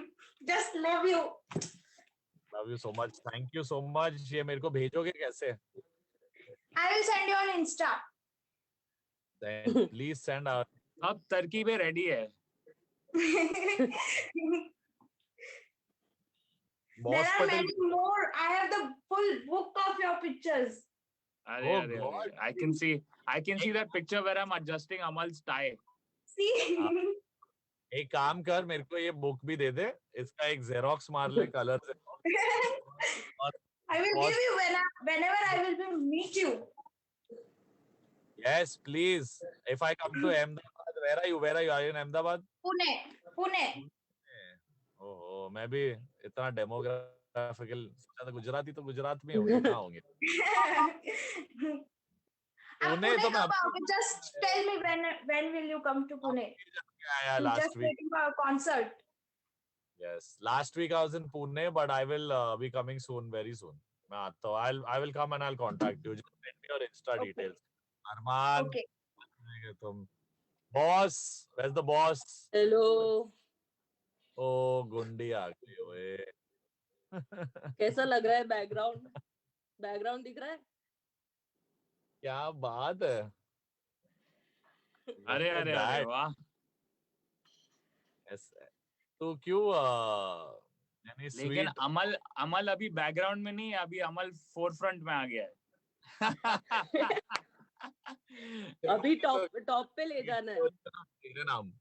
Speaker 6: Just love you.
Speaker 1: Love you so much. Thank you so much. ये मेरे को भेजोगे कैसे?
Speaker 6: I will send you on Insta.
Speaker 1: Then please send our.
Speaker 4: अब तरकीबें ready है.
Speaker 1: Boss
Speaker 6: There are
Speaker 1: Patel.
Speaker 6: many more. I have the full book of your pictures.
Speaker 4: अरे,
Speaker 1: Oh
Speaker 4: अरे,
Speaker 1: God.
Speaker 4: अरे. I can see that picture where I'm adjusting Amal's tie.
Speaker 6: See?
Speaker 1: एक काम कर मेरे को ये बुक भी दे दे इसका एक जेरोक्स मार ले कलर से.
Speaker 6: I will give you whenever I will be meet you.
Speaker 1: Yes, please. If I come to Ahmedabad, where are you? Where are you? Are you in Ahmedabad?
Speaker 6: Pune.
Speaker 1: ओह मैं भी इतना डेमोग्राफिकल सोचा था गुजराती तो गुजरात में होंगे कहाँ होंगे.
Speaker 6: आप
Speaker 1: पुणे
Speaker 6: पुणे
Speaker 1: तो मैं
Speaker 6: कब आओगे? Just tell me when will you come to Pune?
Speaker 1: आया
Speaker 6: I'm
Speaker 1: last
Speaker 6: just
Speaker 1: week.
Speaker 6: waiting for a concert.
Speaker 1: Yes, last week I was in Pune, but I will be coming soon, very soon. मैं आता हूँ. I will come and I'll contact you. Just send me your Insta
Speaker 6: Okay.
Speaker 1: details. Arman,
Speaker 6: Okay.
Speaker 1: तुम. Boss, where's the boss?
Speaker 7: Hello
Speaker 1: Oh, गुंडी आ गई ओए.
Speaker 7: कैसा लग रहा है बैकग्राउंड दिख रहा है
Speaker 1: क्या बात है.
Speaker 4: अरे,
Speaker 1: Look at
Speaker 4: अरे, अरे,
Speaker 1: that.
Speaker 4: वाह.
Speaker 1: Yes. तो क्यों यानी
Speaker 4: लेकिन
Speaker 1: स्वीट
Speaker 4: अमल अभी बैकग्राउंड में नहीं है, अभी अमल फोरफ्रंट में आ गया है.
Speaker 7: अभी टॉप पे ले जाना है
Speaker 1: तेरे नाम.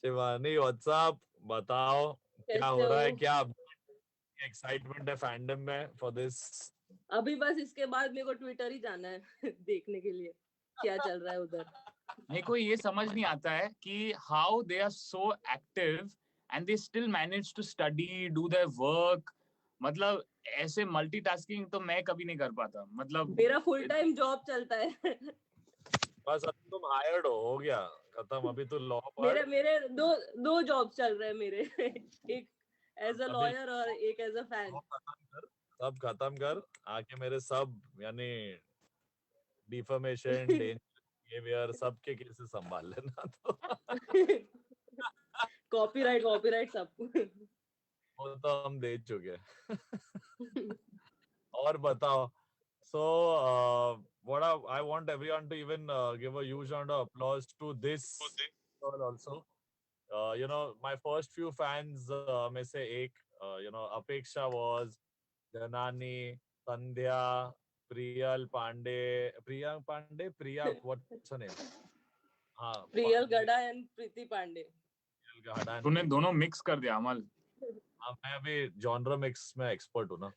Speaker 1: शिवानी व्हाट्सअप बताओ क्या हो रहा है, क्या एक्साइटमेंट है फैंडम में फॉर दिस.
Speaker 7: अभी बस इसके बाद मेरे को ट्विटर ही जाना है देखने के लिए क्या चल रहा है उधर.
Speaker 4: मेरे को ये समझ नहीं आता है कि how they are so active and they still manage to study do their work. मतलब ऐसे मल्टीटास्किंग तो मैं कभी नहीं कर पाता. मतलब
Speaker 7: मेरा फुल टाइम जॉब चलता है
Speaker 1: बस अब तुम हायर्ड हो गया खत्म. अभी तो लॉ
Speaker 7: मेरे दो जॉब चल रहे हैं मेरे एक एज अ लॉयर और एक एज अ फैन.
Speaker 1: सब खत्म कर आके मेरे सब यानी डिफर्मेशन बिहेवियर सबके केसेस संभाल लेना. तो
Speaker 7: कॉपीराइट सब
Speaker 1: वो तो हम दे चुके हैं. और बताओ. So what I want everyone to even give a huge round of applause to this girl also. You know, my first few fans में से एक you know Apeksha was Janani, Sandhya, Priya what's her name? हाँ
Speaker 7: प्रियल गड़ा and प्रीति पांडे.
Speaker 1: प्रियल गड़ा.
Speaker 4: तूने दोनों mix कर दिया अमल.
Speaker 1: हाँ मैं अभी जॉनर मिक्स में एक्सपर्ट हूँ ना.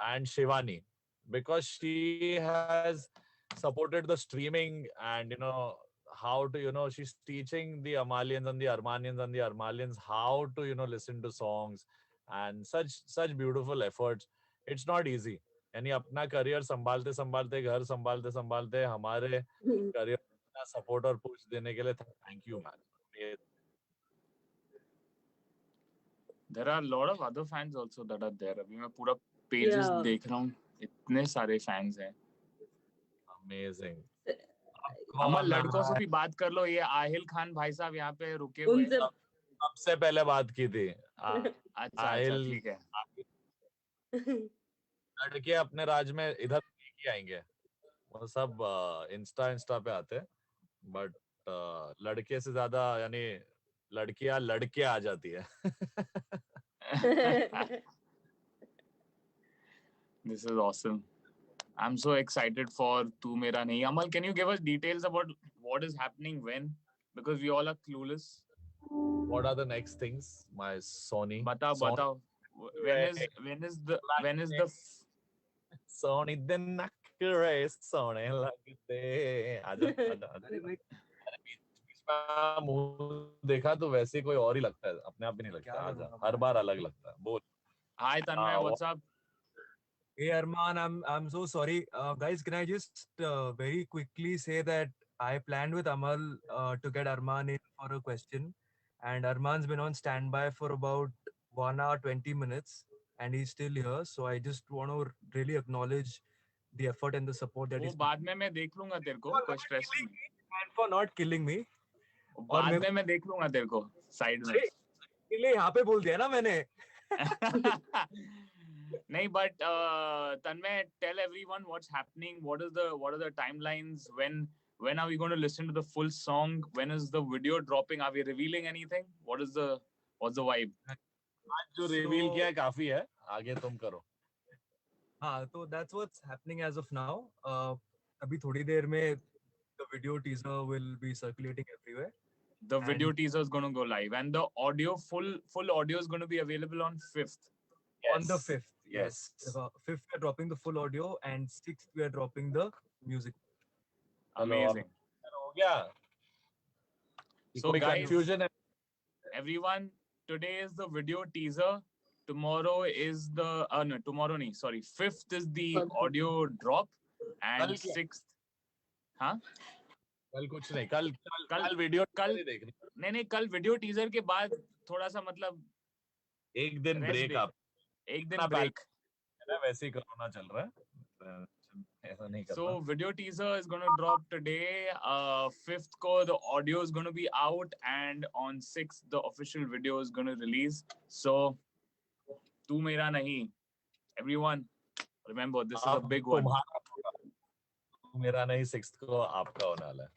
Speaker 1: and Shivani because she has supported the streaming and you know how to, you know, she's teaching the Amalians and the Armalians how to, you know, listen to songs and such beautiful efforts. It's not easy. यानी अपना career संभालते संभालते घर संभालते संभालते हमारे career का support और पुश देने के लिए thank you man.
Speaker 4: There are a lot of other fans also that are there. अभी मैं पूरा pages देख रहा हूँ. इतने सारे fans हैं.
Speaker 1: Amazing.
Speaker 4: अमल लड़कों से भी बात कर लो. ये आहिल खान भाई साहब यहाँ पे रुके हुए हैं.
Speaker 1: सबसे पहले बात की थी.
Speaker 4: अच्छा ठीक है.
Speaker 1: लड़के अपने राज में इधर ही आएंगे. वो सब इंस्टा पे आते हैं बट लड़के से ज्यादा यानी लड़कियां लड़के आ जाती है.
Speaker 4: This is awesome. I'm so excited for Tu Mera Nahi. Amal, can you give us details about what is happening when? because we all are clueless.
Speaker 1: What are the next things, my Sony?
Speaker 4: Batao. When is the
Speaker 1: Sony the नखरे सोने लगते आजा आजा आजा अरे बीच में मुंह देखा तो वैसे कोई और ही लगता है, अपने आप भी नहीं लगता, आजा हर बार अलग लगता है। बोल।
Speaker 4: Hi Tanmay, what's up?
Speaker 8: Hey Arman, I'm so sorry, guys. Can I just very quickly say that I planned with Amal to get Arman in for a question, and Arman's been on standby for about 1 hour 20 minutes, and he's still here. So I just want to really acknowledge the effort and the support that
Speaker 4: वो
Speaker 8: he's.
Speaker 4: बाद में मैं देख लूंगा तेरे को, कोई stress नहीं।
Speaker 8: And for not killing me.
Speaker 4: बाद में मैं देख लूंगा तेरे को साइड में।
Speaker 8: इसलिए यहाँ पे बोल दिया ना मैंने।
Speaker 4: नहीं, but Tanmay, tell everyone what's happening. What are the timelines? When are we going to listen to the full song? When is the video dropping? Are we revealing anything? What's the vibe?
Speaker 1: आज जो reveal किया है काफी है, आगे तुम करो।
Speaker 8: हाँ, तो that's what's happening as of now. अभी थोड़ी देर में the video teaser will be circulating everywhere.
Speaker 4: The video teaser is going to go live, and the audio full audio is going to be available on 5th.
Speaker 8: On the 5th, yes. 5th we are dropping the full audio, and 6th we are dropping the music.
Speaker 4: Amazing.
Speaker 1: हो गया।
Speaker 4: So guys,
Speaker 1: confusion है।
Speaker 4: Everyone, today is the video teaser. Tomorrow is the tomorrow nahi, sorry, 5th is the audio drop, and 6th, हाँ?
Speaker 1: कल कुछ नहीं, कल video देखनी।
Speaker 4: नहीं, कल वीडियो टीजर के बाद थोड़ा सा मतलब
Speaker 1: एक दिन ब्रेक, आप
Speaker 4: एक दिन ब्रेक
Speaker 1: है, वैसे ही कोरोना चल रहा है, ऐसा नहीं करना।
Speaker 4: So video teaser is going to drop today. 5th को the audio is going to be out, and on 6th the official video is going to release. So तू मेरा नहीं, everyone remember this is a big one.
Speaker 1: तू मेरा नहीं 6th को आपका होने वाला है।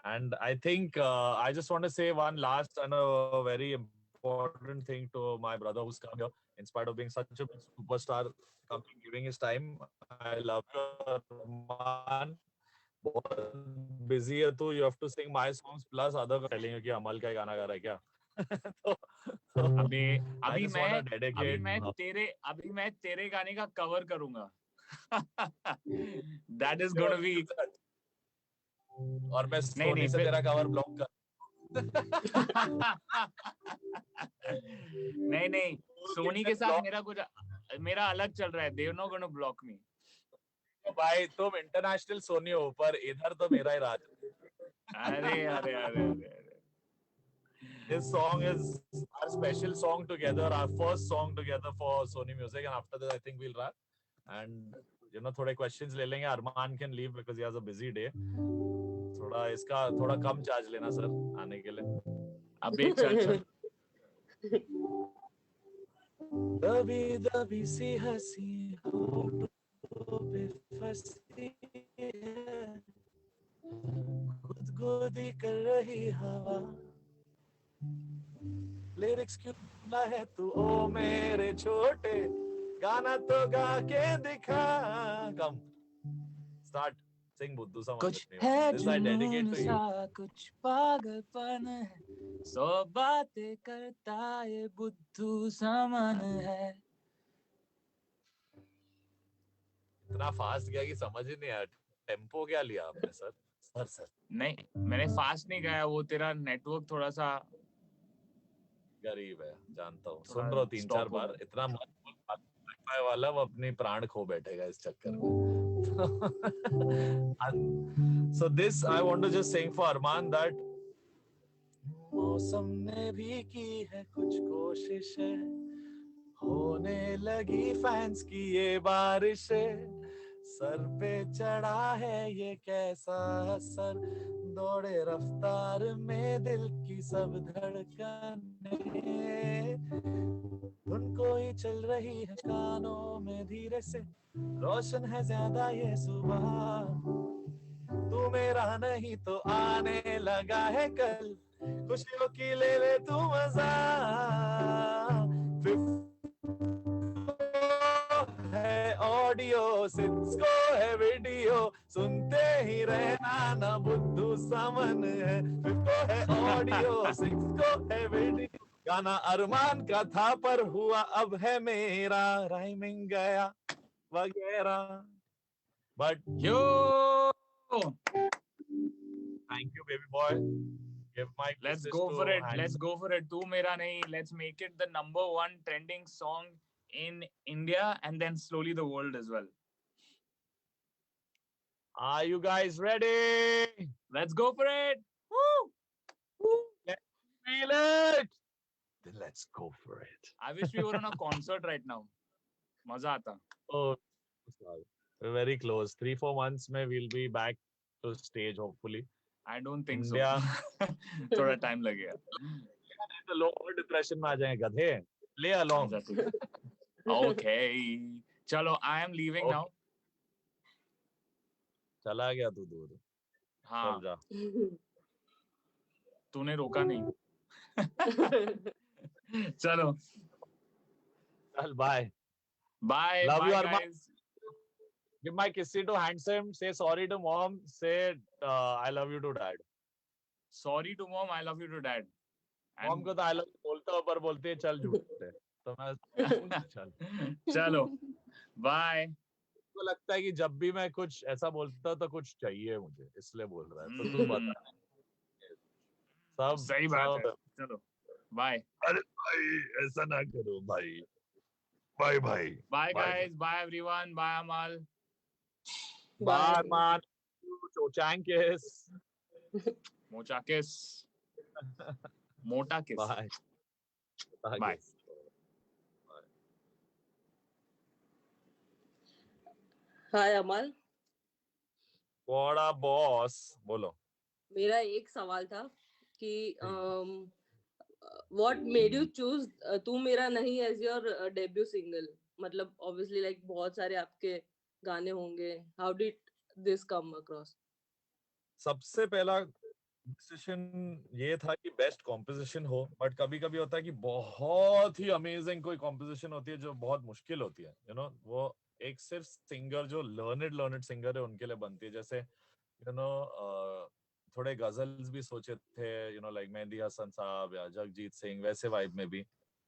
Speaker 1: And I think I just want to say one last and a very important thing to my brother who's come here, in spite of being such a superstar, coming, giving his time. I love you, Arman. बहुत busy है तू, you have to sing my songs plus other telling you कि अमल का गाना गा रहा है क्या? तो
Speaker 4: अभी मैं तेरे गाने का कवर करूंगा। That is going to be
Speaker 1: और मैं सोनी से तेरा कवर ब्लॉक कर।
Speaker 4: नहीं, सोनी के साथ मेरा अलग चल रहा है। They are not going to block me.
Speaker 1: भाई तुम इंटरनेशनल सोनी हो, पर इधर तो मेरा ही राज।
Speaker 4: अरे
Speaker 1: This song is our special song together, our first song together for Sony Music, and after that I think we'll wrap. And थोड़े questions ले लेंगे। Arman can leave because he has a busy day. थोड़ा कम charge लेना sir आने के लिए।
Speaker 4: अभी चल।
Speaker 1: दबी सी हंसी होठों पे फंसी है, गुदगुदी कर रही हवा, लिरिक्स क्यों ना है तू ओ मेरे छोटे, गाना तो गा के दिखा। कम स्टार्ट सिंग बुद्धू समझ।
Speaker 4: कुछ है जुनून सा, कुछ पागलपन है, सौ बातें करता ये बुद्धू समन है।
Speaker 1: इतना फास्ट गया कि समझ ही नहीं आया। टेम्पो क्या लिया आपने सर? सर
Speaker 4: नहीं, मैंने फास्ट नहीं गाया, वो तेरा नेटवर्क थोड़ा सा
Speaker 1: गरीब है, जानता हूँ। सुन रहा हूँ 3-4 बार। इतना वाला वो अपनी प्राण खो बैठेगा इस चक्कर में। So this I want to just sing for Arman that मौसम ने भी की है कुछ कोशिशें, होने लगी फैंस की ये बारिशें, सर पे चढ़ा है ये कैसा असर, दौड़े रफ्तार में दिल की सब धड़कनें, धुन कोई चल रही है कानों में धीरे से, रोशन है ज्यादा ये सुबह, तू मेरा नहीं तो आने लगा है कल, खुशियों की ले तू मजा, है ऑडियो, सिक्सको है वीडियो, सुनते ही रहना ना बुद्धू समन है, फिफ्को इसको है वीडियो गाना अरमान का था पर हुआ अब है मेरा राइमिंग गया वगैरह but
Speaker 4: Yo!
Speaker 1: Thank you baby boy give my
Speaker 4: Let's go for it. Let's go for it. Tu Mera Nahi. Let's make it the #1 trending song in India and then slowly the world as well.
Speaker 1: Are you guys ready?
Speaker 4: Let's go for it. Woo!
Speaker 1: Let's feel it. Then let's go for it.
Speaker 4: I wish we were on a concert right now. Maza aata.
Speaker 1: Oh, sorry. We're very close. 3-4 months में we'll be back to stage hopefully.
Speaker 4: I don't think
Speaker 1: India.
Speaker 4: so. थोड़ा time लगेगा.
Speaker 1: तो लोग और depression में आ जाएंगे गधे. Play along.
Speaker 4: Okay. चलो, I am leaving
Speaker 1: Okay.
Speaker 4: now.
Speaker 1: चला गया तू दूर.
Speaker 4: हाँ.
Speaker 1: चल जा.
Speaker 4: तूने रोका नहीं. चलो.
Speaker 1: चल bye.
Speaker 4: Bye.
Speaker 1: Love
Speaker 4: Bye,
Speaker 1: you, Arman.
Speaker 4: guys.
Speaker 1: Give my kissy to handsome. Say sorry to mom. Say I love you to dad.
Speaker 4: Sorry to mom. I love you to dad.
Speaker 1: Mom को तो I love बोलता हूँ पर बोलते हैं चल झूठे तो मैं चल
Speaker 4: चलो बाय.
Speaker 1: तो लगता है कि जब भी मैं कुछ ऐसा बोलता तो कुछ चाहिए मुझे इसलिए बोल रहा है तो तू बता सब
Speaker 4: सही बात है. चलो बाय.
Speaker 1: अरे भाई ऐसा ना करो भाई bye bye
Speaker 4: bye guys. Bye everyone. Bye Amal.
Speaker 1: Bye man चोचांकिस
Speaker 4: मोचाकिस. मोटा किस.
Speaker 1: Bye
Speaker 4: bye.
Speaker 7: हाय अमल.
Speaker 1: बड़ा बॉस बोलो.
Speaker 7: मेरा एक सवाल था कि what made you choose तू मेरा नहीं as your debut single. मतलब obviously like बहुत सारे आपके गाने होंगे. How did this come across?
Speaker 1: सबसे पहला डिसीजन ये था कि बेस्ट कॉम्पोजिशन हो बट कभी कभी होता है कि बहुत ही अमेजिंग कोई कॉम्पोजिशन होती है जो बहुत मुश्किल होती है यू नो वो एक सिर्फ सिंगर जो लर्नेड सिंगर है उनके लिए बनती है जैसे यू नो थोड़े गजल्स भी सोचे थे you know like Mehdi Hassan साहब या जगजीत सिंह वैसे वाइब में भी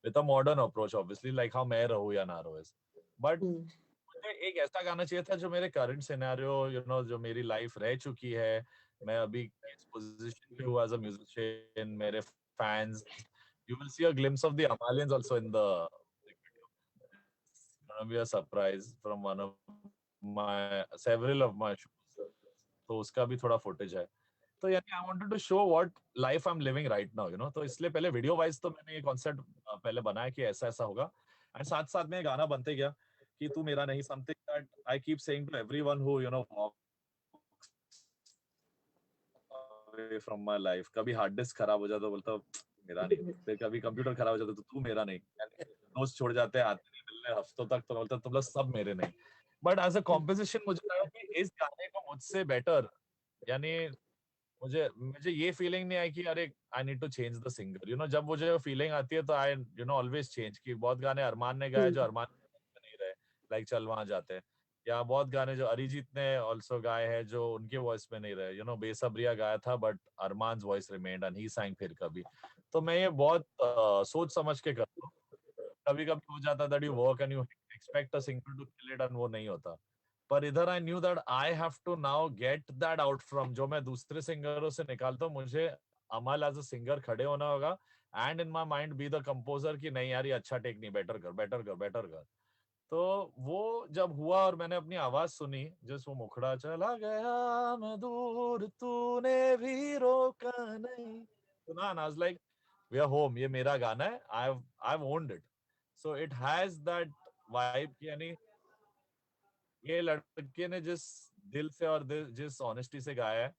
Speaker 1: with a modern approach obviously like how मैं रहूं या ना रहूं बट मुझे एक ऐसा गाना चाहिए था जो मेरे करंट सिनेरियो यू नो जो मेरी लाइफ रह चुकी है मैं अभी किस पोजीशन पे हूँ एज अ म्यूजिशियन मेरे fans you will see a glimpse of the Amalians also in the video. It's gonna be a surprise from one of my several of my shows. तो उसका भी थोड़ा footage है. तो यानी I wanted to show what life I'm living right now, you know. तो इसलिए पहले वीडियो वाइज तो मैंने ये कॉन्सेप्ट पहले बनाया कि ऐसा ऐसा होगा एंड साथ साथ में गाना बनते गया कि तू मेरा नहीं something that I keep saying to everyone who you know away from my life. कभी हार्ड डिस्क खराब हो जाता तो बोलता मेरा नहीं फिर कभी कंप्यूटर खराब हो जाता तो तू मेरा नहीं दोस्त छोड़ जाते हैं आते नहीं मिलने हफ्तों तक तो बोलता तुम लोग सब मेरे नहीं बट एज अ कॉम्पोजिशन मुझे लगा कि इस गाने को मुझसे बेटर यानी मुझे मुझे ये फीलिंग नहीं आई कि अरे I need to change the singer you know जब मुझे फीलिंग आती है तो I you know always change कि बहुत गाने अरमान ने गाए जो अरमान नहीं रहे लाइक चल वहां जाते हैं या बहुत गाने जो अरिजीत ने ऑल्सो गाए हैं जो उनके वॉइस में नहीं रहे यू नो बेसब्रिया गाया था but Armaan's voice remained and he sang फिर कभी तो मैं ये बहुत सोच समझ के करता हूँ कभी कभी हो जाता that you work and you expect a singer to kill it and वो नहीं होता पर इधर I knew that I have to now get that out from जो मैं दूसरे सिंगरों से निकालता हूँ मुझे अमल एज अ सिंगर खड़े होना होगा and in my mind be the composer की नहीं यार ये अच्छा टेक नहीं बेटर कर तो वो जब हुआ और मैंने अपनी आवाज सुनी जिस वो मुखड़ा चला गया मैं दूर तूने भी रोका नहीं सुना and I was like we are home ये मेरा गाना है I've owned it so it has that vibe कि यानी ये लड़के ने जिस दिल से और जिस ऑनेस्टी से गाया है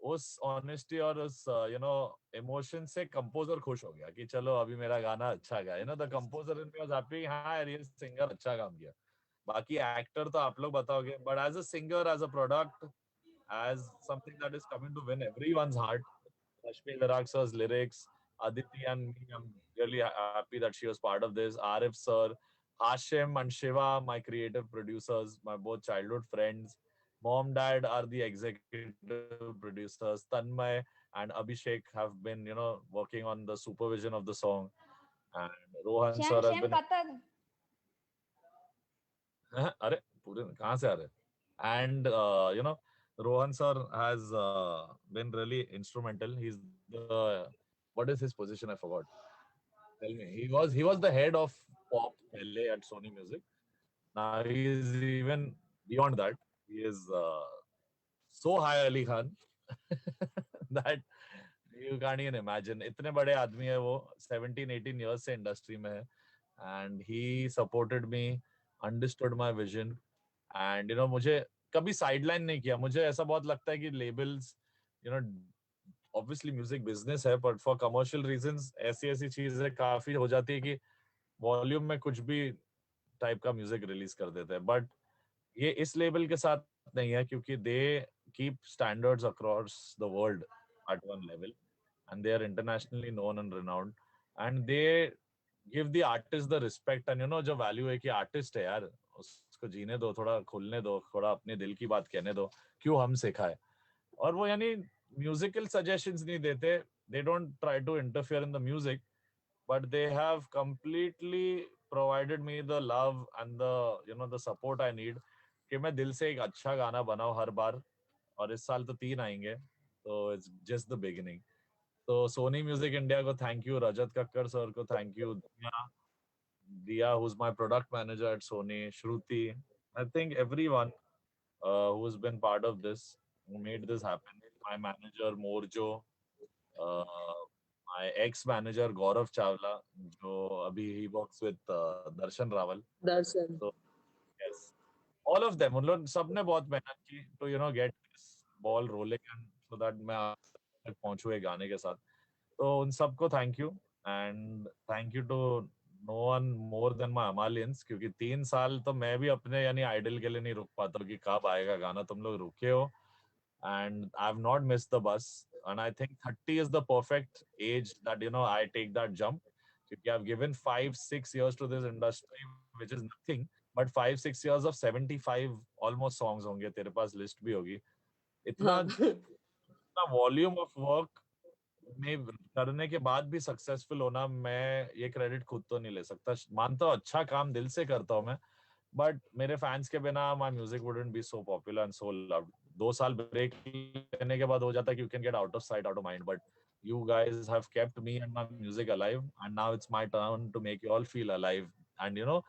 Speaker 1: उस ऑनेस्टी और उस यू नो इमोशन से कंपोजर खुश हो गया कि चलो अभी मेरा गाना अच्छा गया you know the composer in me was happy हाँ यार ये सिंगर अच्छा काम किया बाकी एक्टर तो आप लोग बताओगे but as a singer as a product as something that is coming to win everyone's heart Rashmi Virax's lyrics Aditi and me I'm really happy that she was part of this Arif sir Hashim and Shiva my creative producers my both childhood friends mom dad are the executive producers Tanmay and Abhishek have been, working on the supervision of the song. And Rohan
Speaker 3: Shyam,
Speaker 1: sir has
Speaker 3: Shyam
Speaker 1: been.
Speaker 3: Katak.
Speaker 1: अरे पूरे कहाँ से आ रहे? And Rohan sir has been really instrumental. He's the, what is his position? I forgot. Tell me. He was the head of pop LA at Sony Music. Now he is even beyond that. He is so high Ali Khan that you can't even imagine. इतने बड़े आदमी है वो, 17-18 years से industry में है, and he supported me, understood my vision, and मुझे कभी sideline नहीं किया. मुझे ऐसा बहुत लगता है कि labels, you know obviously music business है, but for commercial reasons ऐसी ऐसी चीजें काफी हो जाती है कि वॉल्यूम में कुछ भी टाइप का म्यूजिक रिलीज कर देते हैं. बट ये इस लेवल के साथ नहीं है, क्योंकि they keep standards across the world at one level, and they are internationally known and renowned, and they give the artist the respect. And जो वैल्यू है कि आर्टिस्ट है यार, उसको जीने दो, थोड़ा खुलने दो, थोड़ा अपने दिल की बात कहने दो, क्यों हम सिखाए. और वो यानी म्यूजिकल सजेशंस नहीं देते, they don't try to interfere in the music, but they have completely provided me the love and the support I need कि मैं दिल से एक अच्छा गाना बनाऊं हर बार. और इस साल तो 3 आएंगे, तो इट्स जस्ट द बिगिनिंग. तो सोनी म्यूजिक इंडिया को thank you, Rajat Kakkar sir को थैंक यू, दिया who's my product manager at Sony, Shruti, I think everyone who's been part of this, who made this happen. My manager Morjo, my ex-manager Gaurav Chawla, जो अभी he works with Darshan Rawal.
Speaker 7: Darshan.
Speaker 1: So yes, all of them, उन लोग सबने बहुत मेहनत की to get this ball rolling, and so that मैं आज तक पहुंचूं एक गाने के साथ. तो उन सबको thank you, and thank you to no one more than my अमालियंस, क्योंकि 3 साल तो मैं भी अपने यानी आइडल के लिए नहीं रुक पाता हूँ कि कब आएगा गाना. तुम लोग रुके हो, and I've not missed the bus. And I think 30 is the perfect age that I take that jump. Because I've given 5-6 years to this industry, which is nothing, but 5-6 years of 75 almost songs होंगे, तेरे पास list भी होगी. इतना
Speaker 7: हाँ.
Speaker 1: इतना volume of work में करने के बाद भी सक्सेसफुल होना, मैं ये क्रेडिट खुद तो नहीं ले सकता. मानता हूँ अच्छा काम दिल से करता हूँ मैं, बट मेरे फैंस के बिना my music wouldn't be so popular and so loved. 2 साल ब्रेक लेने के बाद हो जाता है कि you can get out of site, out of mind, but you guys have kept me and my music alive, and now it's my turn to make you all feel alive. And a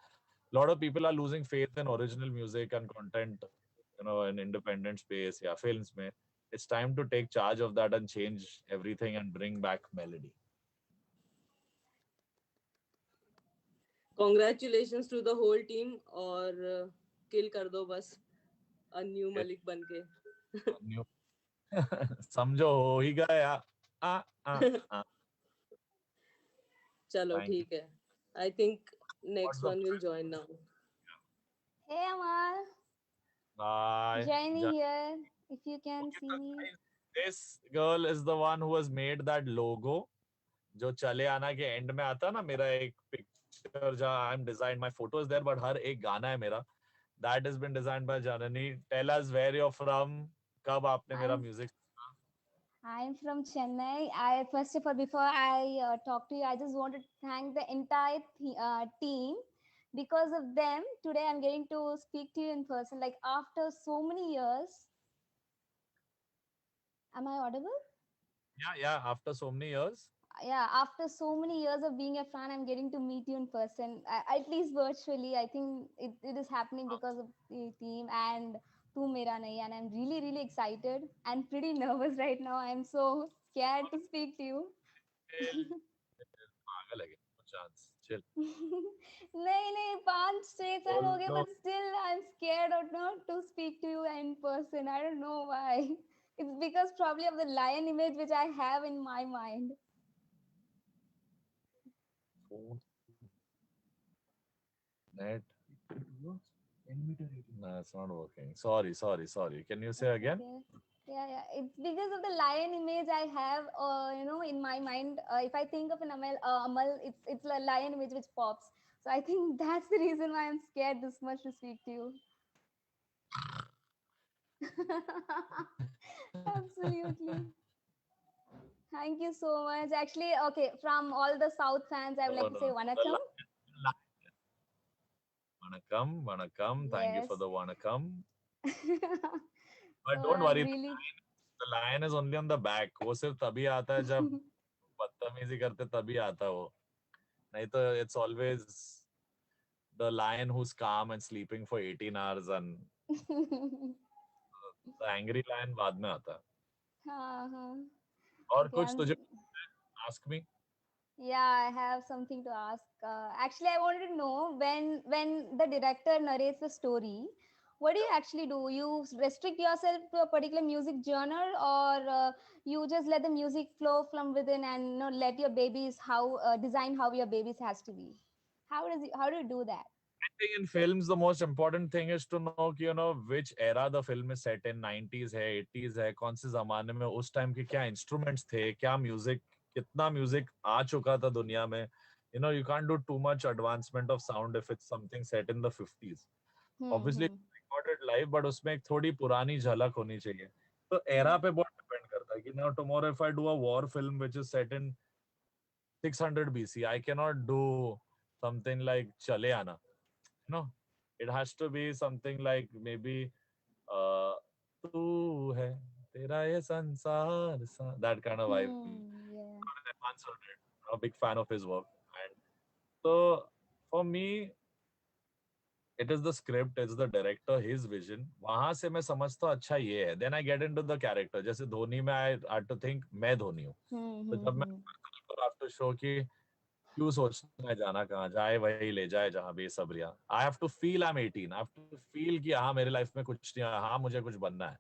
Speaker 1: lot of people are losing faith in original music and content, in independent space, yeah, films mein. It's time to take charge of that and change everything and bring back melody.
Speaker 7: Congratulations to the whole team, और kill कर दो बस a new
Speaker 1: Yes.
Speaker 7: Malik बन के.
Speaker 1: New- समझो हो ही गया. आ, आ, आ.
Speaker 7: चलो
Speaker 1: Thank you.
Speaker 7: ठीक है. I think next
Speaker 1: What's the
Speaker 7: one will join now.
Speaker 3: Hey Amal,
Speaker 1: Bye.
Speaker 3: Jaini here. If you can
Speaker 1: Okay,
Speaker 3: see
Speaker 1: so
Speaker 3: me.
Speaker 1: guys, this girl is the one who has made that logo. जो चले आना के and में आता है ना, मेरा एक पिक्चर जहाँ I am design, my photo is there, but हर एक गाना है मेरा, that has been designed by Janani. Tell us where you are from, कब आपने मेरा music.
Speaker 3: I'm from Chennai. I first of all, before I talk to you, I just want to thank the entire team. Because of them, today I'm getting to speak to you in person. Like after so many years. Am I audible?
Speaker 1: Yeah, after so many years.
Speaker 3: Yeah, after so many years of being a fan, I'm getting to meet you in person, at least virtually. I think it is happening because of the team and Tu Mera Nahi, and I'm really, really excited and pretty nervous right now. I'm so scared to speak to you.
Speaker 1: पागल है क्या? Chance. Chill.
Speaker 3: नहीं 5-6 साल हो गए,
Speaker 1: No.
Speaker 3: but still I'm scared or not to speak to you in person. I don't know why. It's because probably of the lion image which I have in my mind.
Speaker 1: Net. No, it's not working. Sorry. Can you say again?
Speaker 3: Okay. Yeah. It's because of the lion image I have, in my mind. If I think of an Amal, it's a lion image which pops. So I think that's the reason why I'm scared this much to speak to you. Absolutely.
Speaker 9: Thank you so much. Actually, okay, from all the South fans, I would like to say
Speaker 1: The
Speaker 9: Vanakkam.
Speaker 1: Vanakkam, Vanakkam. Thank you for
Speaker 9: Yes.
Speaker 1: the Vanakkam. But
Speaker 9: So
Speaker 1: don't
Speaker 9: I'm
Speaker 1: worry,
Speaker 9: really.
Speaker 1: the lion is only on the back. वो सिर्फ तभी आता है जब बदतमीजी करते तभी आता है वो. नहीं तो it's always the lion who's calm and sleeping for 18 hours and the angry lion बाद में आता है.
Speaker 9: हाँ हाँ.
Speaker 1: और
Speaker 9: Okay,
Speaker 1: कुछ तुझे ask me?
Speaker 9: Yeah, I have something to ask. Actually, I wanted to know when the director narrates the story, what do you actually do? You restrict yourself to a particular music genre, or you just let the music flow from within and let your babies design how your babies has to be? How do you do that?
Speaker 1: I think in films the most important thing is to know कि which era the film is set in. 90s है, 80s है, कौन से जमाने में उस time के क्या instruments थे, क्या music, कितना music आ चुका था दुनिया में. You can't do too much advancement of sound if it's something set in the 50s. Obviously recorded live, but उसमें एक थोड़ी पुरानी झलक होनी चाहिए. तो era पे बहुत depend करता है कि now tomorrow if I do a war film which is set in 600 BC, I cannot do something like Chale Aana. It has to be something like maybe तू है तेरा ये संसार that kind of vibe.
Speaker 9: Yeah.
Speaker 1: I'm a big fan of his work, and so for me it is the script, it's the director, his vision. वहां से मैं समझता हूँ अच्छा ये है. Then I get into the character. जैसे धोनी में I had to think मैं धोनी हूँ. तो जब मैं have to show कि क्यों सोचना है जाना कहाँ जाए वही ले जाए जहाँ बेसब्रियां. I have to feel I'm 18. I have to feel कि हाँ मेरे लाइफ में कुछ नहीं है, हाँ मुझे कुछ बनना है.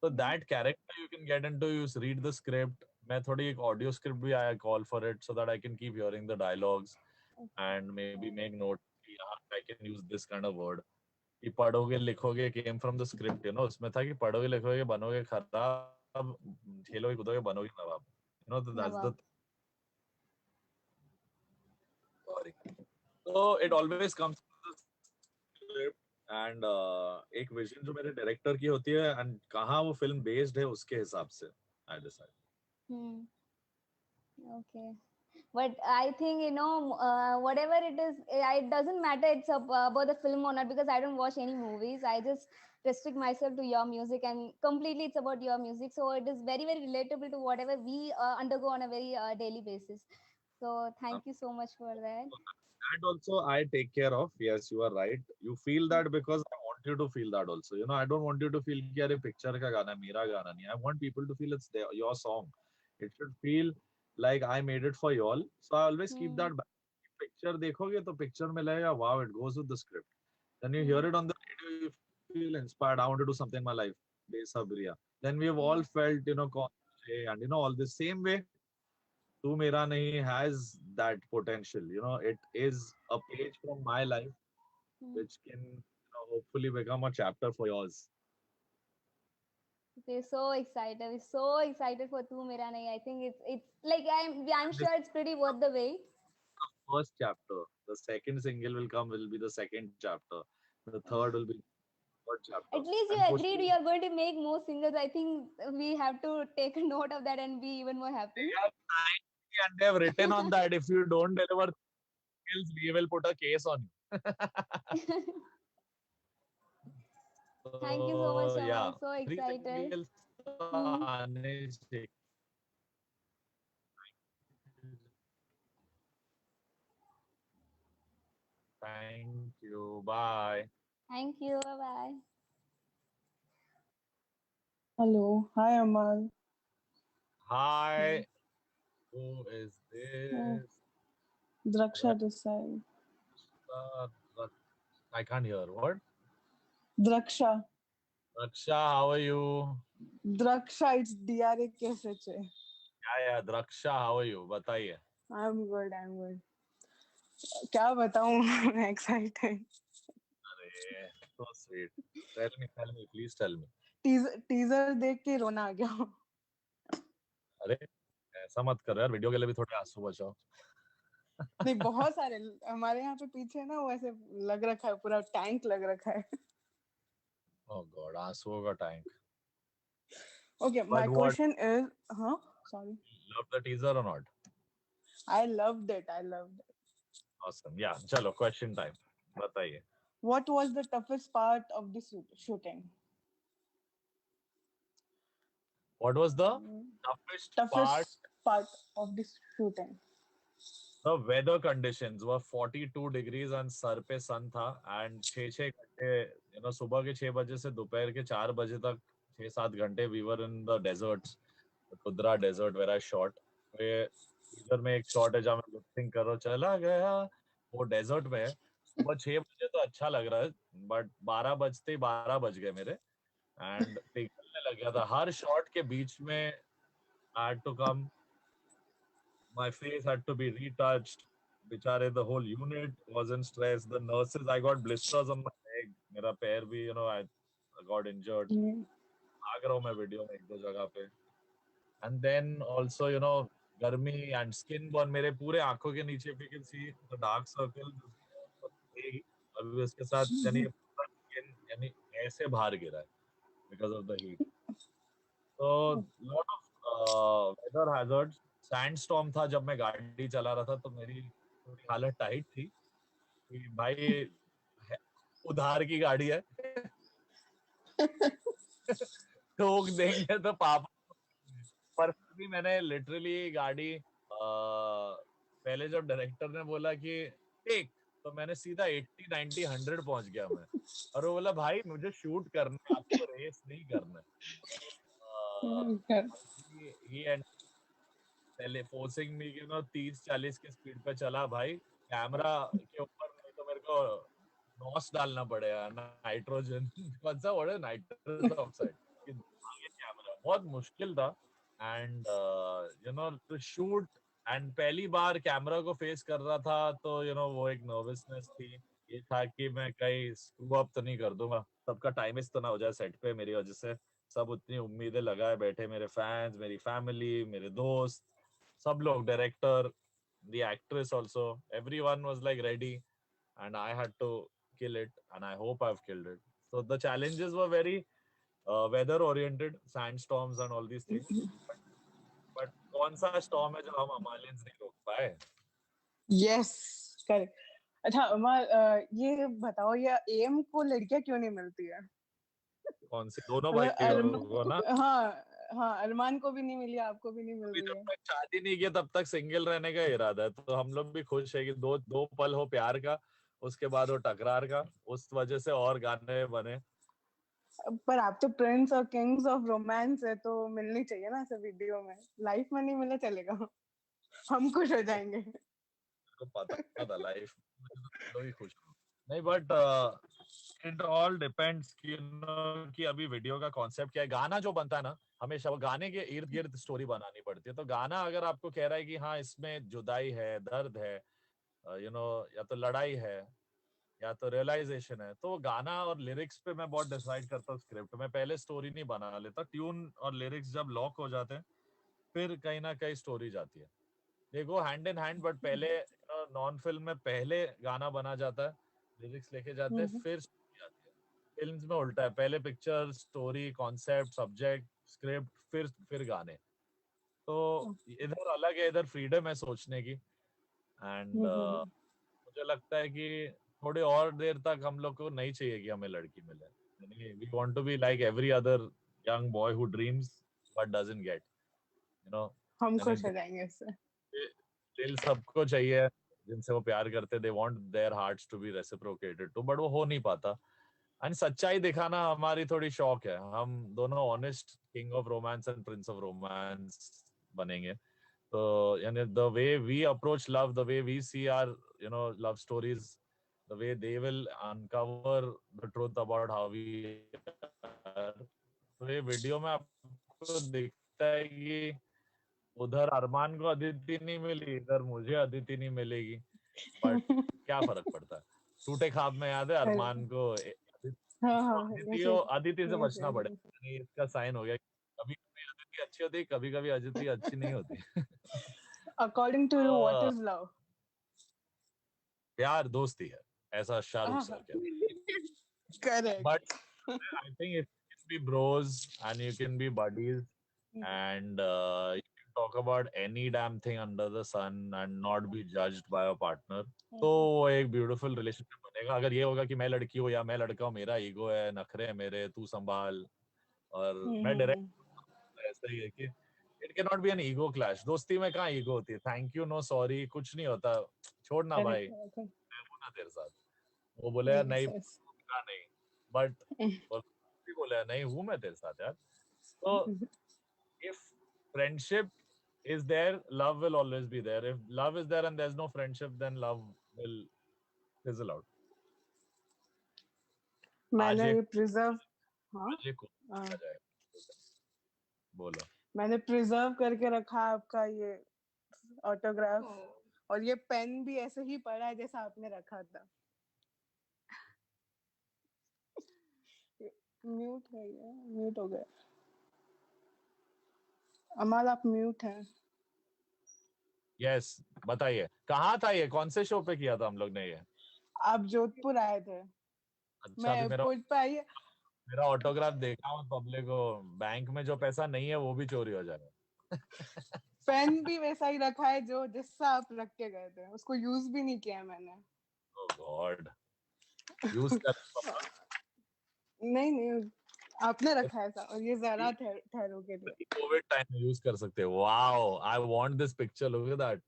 Speaker 1: So that character you can get into, you read the script. मैं थोड़ी एक audio script भी I call for it so that I can keep hearing the dialogues and maybe make notes कि हाँ I can use this kind of word. कि पढ़ोगे लिखोगे came from the script, उसमें था कि पढ़ोगे लिखोगे बनोगे खराब, खेलोगे कूदोगे बनोगे नवाब. That's the sorry. So it always comes from the script and एक विजन जो मेरे डायरेक्टर की होती है and कहाँ वो फिल्म बेस्ड है उसके हिसाब से I decide.
Speaker 9: Okay. But I think whatever it is, it doesn't matter it's about the film or not, because I don't watch any movies. I just restrict myself to your music, and completely it's about your music. So it is very very relatable to whatever we undergo on a very daily basis. So thank you so much for that.
Speaker 1: That also I take care of. Yes, you are right. You feel that because I want you to feel that also. I don't want you to feel कि अरे picture का गाना है, मेरा गाना नहीं. I want people to feel it's your song. It should feel like I made it for you all. So I always keep that back. Picture देखोगे तो picture में लगेगा wow, it goes with the script. Then you hear it on the radio, you feel inspired. I want to do something in my life. Besabriya. Then we have all felt and all the same way. तू मेरा नहीं has that potential. It is a page from my life which can hopefully become a chapter for yours.
Speaker 9: We're so excited. We're so excited for Tu Mera Nahi. I think it's like I'm sure it's pretty worth the wait.
Speaker 1: First chapter. The second single will be the second chapter. The third will be third chapter.
Speaker 9: At least you agreed we are going to make more singles. I think we have to take a note of that and be even more happy.
Speaker 1: And they have written on that if you don't deliver singles, we will put a case on you.
Speaker 9: Thank you so much, Amal.
Speaker 1: Yeah.
Speaker 9: So excited.
Speaker 1: Thank you. Bye.
Speaker 9: Thank you. Bye.
Speaker 10: Hello. Hi, Amal.
Speaker 1: Hi. Who is this?
Speaker 10: Draksha this side.
Speaker 1: I can't hear. What?
Speaker 10: Draksha.
Speaker 1: Draksha, how are you?
Speaker 10: Draksha, it's DRAKSHA.
Speaker 1: Yeah, Draksha, how are you? बताइए.
Speaker 10: I'm good. क्या बताऊं? I'm excited.
Speaker 1: अरे, so sweet. Tell me, please tell me.
Speaker 10: Teaser देख के रोना आ गया.
Speaker 1: अरे, ऐसा मत कर यार, वीडियो के लिए भी थोड़े आंसू बचाओ.
Speaker 10: नहीं, बहुत सारे हमारे यहाँ पे पीछे ना वो ऐसे लग रखा है, पूरा टैंक लग रखा है.
Speaker 1: Oh God, आंसुओं का tank.
Speaker 10: Okay, my question is, Sorry.
Speaker 1: Love the teaser or not?
Speaker 10: I loved it. I loved it.
Speaker 1: Awesome. Yeah. Chalo, question time. बताइए.
Speaker 10: What was the toughest part of the shooting?
Speaker 1: What was the toughest part?
Speaker 10: Toughest part of the shooting.
Speaker 1: The weather conditions were 42 degrees and sir पे sun था and 6 घंटे सुबह के 6 बजे से दोपहर के 4 बजे तक 6-7 घंटे we were in the deserts, the Kudra desert where I shot. इधर में एक शॉट है जहाँ मैं लिपसिंग करो चला गया, वो डेजर्ट में है. सुबह 6 बजे तो अच्छा लग रहा है बट 12 बजते ही 12 बज गए मेरे एंड पिघलने लग गया था. हर शॉट के बीच में I had to come. My face had to be retouched. Bichare, the whole unit was in stress. The nurses, I got blisters on my leg. मेरा पैर भी, I got injured. भाग रहा हूँ मैं वीडियो में एक दो जगह पे. And then also, गर्मी and skin burn. मेरे पूरे आंखों के नीचे, if you can see the dark circle, अभी उसके साथ यानी ऐसे बाहर गिरा है because of the heat. So lot of weather hazards. Sandstorm था जब मैं गाड़ी चला रहा था तो मेरी थोड़ी हालत टाइट थी कि भाई उधार की गाड़ी है ठोक देंगे तो पापा. पर भी मैंने लिटरली गाड़ी पहले जब डायरेक्टर ने बोला कि टेक तो मैंने सीधा 80, 90, 100 पहुंच गया मैं. और वो बोला भाई मुझे शूट करना है, आपको रेस नहीं करना. पहले फोर्सिंग मी 30-40 की स्पीड पे चला भाई. कैमरा के ऊपर नहीं तो मेरे को नॉस डालना पड़ेगा, नाइट्रोजन कौन सा वर्ड है, नाइट्रस ऑक्साइड. कैमरा बहुत मुश्किल था एंड टू शूट एंड पहली बार कैमरा को फेस कर रहा था तो वो एक नर्वसनेस थी. ये था कि मैं कहीं स्क्रू अप तो नहीं कर दूंगा, सबका टाइम वेस्ट तो ना हो जाए सेट पे मेरी वजह से. सब उतनी उम्मीदें लगाए बैठे, मेरे फैंस, मेरी फैमिली, मेरे दोस्त, सब लोग, director, the actress also, everyone was like ready and I had to kill it and I hope I've killed it. So the challenges were very weather oriented, sandstorms and all these things. but कौन सा storm है जो हम Himalayans नहीं रोक पाए?
Speaker 10: Yes, correct. अच्छा अमर, ये बताओ ये एम को लड़कियां क्यों नहीं मिलती है?
Speaker 1: कौन सी? दोनों भाई को ना.
Speaker 10: हाँ अरमान को भी नहीं मिली, आपको भी नहीं मिल रही है.
Speaker 1: जब तक शादी नहीं किया तब तक सिंगल रहने का इरादा है, तो हम लोग भी खुश है कि दो पल हो प्यार का, उसके बाद वो टकरार का, उस वजह से और गाने बने.
Speaker 10: पर आप तो प्रिंस और किंग्स ऑफ रोमांस है तो मिलनी चाहिए ना सब वीडियो में. लाइफ में नहीं मिले चलेगा, हम खुश हो जाएंगे.
Speaker 1: तो पता था लाइफ में ही खुश नहीं. बट इट ऑल डिपेंड्स कि अभी वीडियो का कॉन्सेप्ट क्या है. गाना जो बनता है ना, हमेशा वो गाने के इर्द गिर्द स्टोरी बनानी पड़ती है. तो गाना अगर आपको कह रहा है कि हाँ इसमें जुदाई है, दर्द है, या तो लड़ाई है या तो रियलाइजेशन है, तो गाना और लिरिक्स पे मैं बहुत डिसाइड करता हूँ स्क्रिप्ट में. पहले स्टोरी नहीं बना लेता. ट्यून और लिरिक्स जब लॉक हो जाते हैं फिर कहीं ना कहीं स्टोरी जाती है. They go hand in hand. But पहले नॉन फिल्म में पहले गाना बना जाता है, लिरिक्स लेके जाते हैं, फिर स्टोरी आती है. फिल्म्स में उल्टा है, पहले picture, story, concept, subject, script, फिर गाने. तो इधर अलग है, इधर फ्रीडम है सोचने की. एंड मुझे लगता है कि थोड़ी और देर तक हम लोग को नहीं चाहिए कि हमें लड़की मिले. We want to be like every other young boy who dreams but doesn't get.
Speaker 10: हम खुश हो जाएंगे इससे.
Speaker 1: दिल सबको चाहिए जिनसे वो प्यार करते. They want their hearts to be reciprocated to, but वो हो नहीं पाता. एंड सच्चाई दिखाना हमारी थोड़ी शौक है. हम दोनों honest king of romance and Prince of romance बनेंगे. तो यानी the way we approach love, the way we see our love stories, the way they will uncover the truth about how we are. तो ये video में आपको दिखता है कि उधर अरमान को अदिति नहीं मिली, इधर मुझे अदिति नहीं मिलेगी. बट क्या फर्क पड़ता है. टूटे ख्वाब में याद है अरमान को अदिति से बचना पड़ेगा. इसका साइन हो गया. कभी कभी अदिति अच्छी होती, कभी कभी अदिति अच्छी नहीं होती.
Speaker 10: According to you what is love?
Speaker 1: प्यार दोस्ती है, ऐसा शाहरुख सर कहते हैं.
Speaker 10: Correct.
Speaker 1: But I think it can be bros and you can be buddies and you can talk about any damn thing under the sun and not be judged by a partner, तो वो एक beautiful relationship बनेगा. अगर ये होगा कि मैं लड़की हूँ या मैं लड़का हूँ, मेरा ego है, नखरे हैं मेरे, तू संभाल, और मैं direct ऐसा ही है कि it cannot be an ego clash. दोस्ती में कहाँ ego होती है? Thank you, no sorry, कुछ नहीं होता. छोड़ना भाई, मैं हूँ ना तेरे साथ. वो बोले यार नहीं, नहीं, but वो भी बोले नहीं हूँ मैं तेरे साथ यार. So if friendship is there, love will always be there. If love is there and there's no friendship, then love will fizzle out.
Speaker 10: मैंने ये प्रिजर्व
Speaker 1: बोलो.
Speaker 10: मैंने प्रिजर्व करके रखा आपका ये ऑटोग्राफ, और ये पेन भी ऐसे ही पड़ा है जैसा आपने रखा था. म्यूट है ये, म्यूट हो गया. अमल आप म्यूट हैं.
Speaker 1: यस, बताइए कहाँ था ये, कौन से शो पे किया था हम लोग ने ये?
Speaker 10: आप जोधपुर आए थे.
Speaker 1: अच्छा,
Speaker 10: मैं एयरपोर्ट पे आई.
Speaker 1: मेरा ऑटोग्राफ देखा हूँ पब्लिक को. बैंक में जो पैसा नहीं है वो भी चोरी हो जाएगा.
Speaker 10: पेन भी वैसा ही रखा है जो जिससा आप रख के गए थे, उसको यूज भी नहीं किया मैंने.
Speaker 1: ओह गॉड, यूज कर.
Speaker 10: नहीं आपने रखा है और ये जरा ठहरो के लिए
Speaker 1: कोविड टाइम में यूज कर सकते हो. Wow, I want this picture, look at that.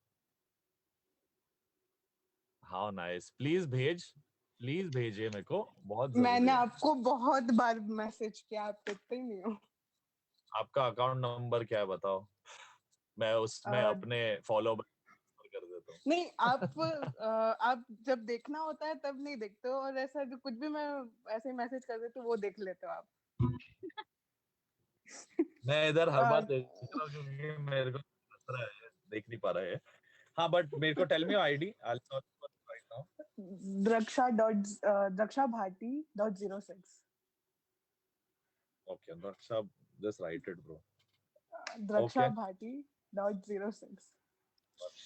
Speaker 1: How nice. Please भेजिए मेरे को, बहुत जरूरी.
Speaker 10: मैंने आपको बहुत बार मैसेज किया, आप देखते ही नहीं हो.
Speaker 1: आपका अकाउंट नंबर क्या है बताओ, मैं उसमें अपने फॉलो कर देता हूँ.
Speaker 10: नहीं, आप जब देखना होता है तब नहीं देखते हो, और ऐसा जो कुछ भी मैं ऐसे मैसेज कर देती हूँ वो देख लेते हो आप.
Speaker 1: मैं इधर हर बार देख रहा हूँ क्योंकि मेरे को खतरा है, देख नहीं पा रहा है. हाँ, बट मेरे को tell me your ID. I'll search for it right now. draksha.bhati.06. Okay, Draksha, just write it, bro.
Speaker 10: Draksha Bhati.06.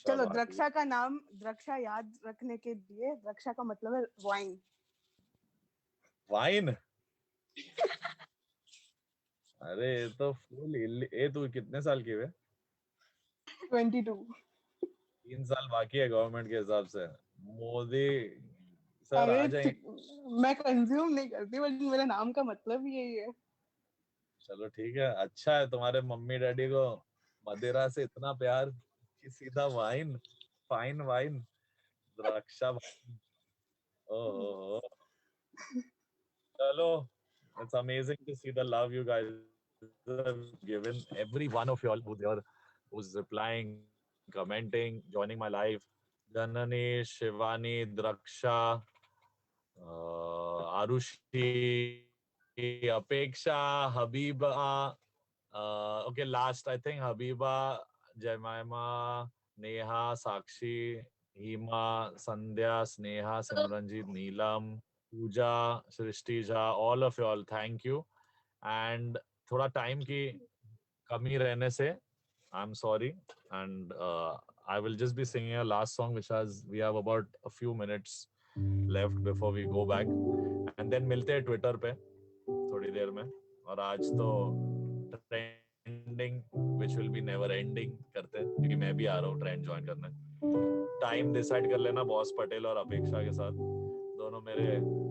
Speaker 10: चलो, द्रक्षा का नाम द्रक्षा याद रखने के लिए, द्रक्षा का मतलब है वाइन.
Speaker 1: वाइन? अरे ये तो फुल. ये तू कितने साल की है?
Speaker 10: 22.
Speaker 1: 3 साल बाकी है गवर्नमेंट के हिसाब से. मोदी सर आ जाएंगे.
Speaker 10: मैं कंज्यूम नहीं करती, बट मेरे नाम का मतलब ही यही है.
Speaker 1: चलो ठीक है, अच्छा है तुम्हारे मम्मी डैडी को मदिरा से इतना प्यार कि सीधा वाइन, फाइन वाइन, द्राक्षा. ओह, चलो, it's amazing to see the love you guys have given. Every one of y'all who's replying, commenting, joining my live. Janani, Shivani, Draksha, Arushi, Apeksha, Habiba. Okay, last I think Habiba, Jemima, Neha, Sakshi, Hima, Sandhya, Sneha, Simranjit, Neelam, Pooja, Srishtija, all of y'all, thank you. And थोड़ा time की कमी रहने से I'm sorry, and I will just be singing a last song which we have about a few minutes left before we go back, and then मिलते हैं Twitter पे थोड़ी देर में. और आज तो trending which will be never ending करते हैं क्योंकि मैं भी आ रहा हूँ ट्रेंड ज्वाइन करने. टाइम डिसाइड कर लेना बॉस पटेल और अपेक्षा के साथ, दोनों मेरे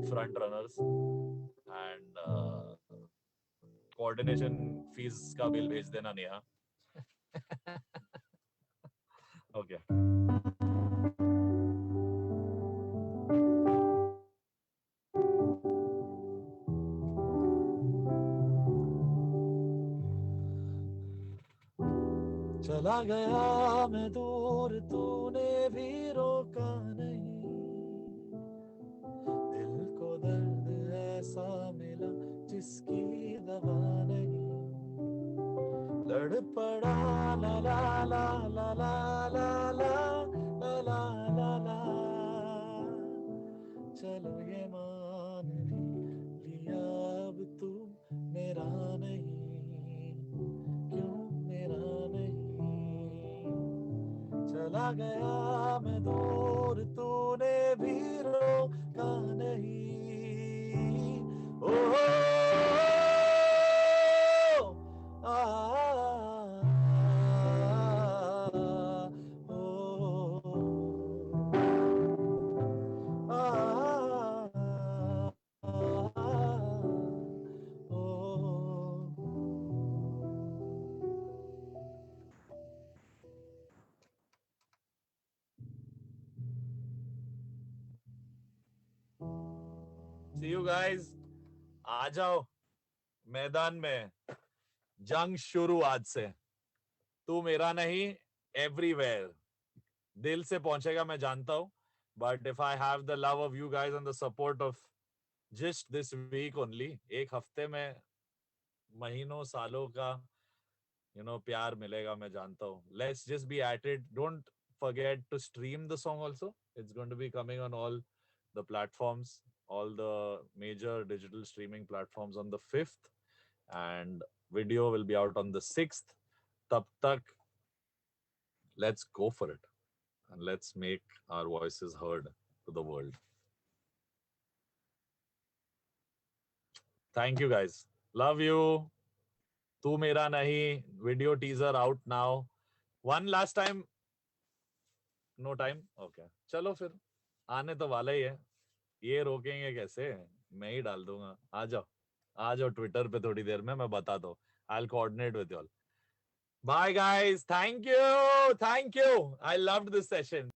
Speaker 1: front runners. And coordination fees का बिल भेज देना नेहा. ओके. चला गया मैं दूर, तूने भी रोका नहीं. दिल को दर्द ऐसा मिला जिसकी दवा नहीं. लड़ पड़ा ला ला ला ला ला ला ला ला ला ला ला. चलो ये मान भी लिया अब तू मेरा नहीं, क्यों मेरा नहीं. चला गया मैं दूर, तूने भी रोका नहीं. ओह आ See you guys. आ जाओ मैदान में. जंग शुरू आज से. तू मेरा नहीं, everywhere. दिल से पहुंचेगा मैं जानता हूं. But if I have the love of you guys and the support of just this week only, एक हफ्ते में महीनों सालों का प्यार मिलेगा मैं जानता हूँ. Let's just be at it. Don't forget to stream the song also. It's going to be coming on all the platforms, all the major digital streaming platforms on the 5th, and video will be out on the 6th. Tab tak, let's go for it and let's make our voices heard to the world. Thank you guys. Love you. तू मेरा नहीं, video teaser out now. One last time. No time? Okay. चलो फिर आने तो वाला ही है. ये रोकेंगे कैसे? मैं ही डाल दूंगा. आ जाओ ट्विटर पे थोड़ी देर में, मैं बता दो. I'll coordinate with you all. Bye guys. Thank you. I loved this session.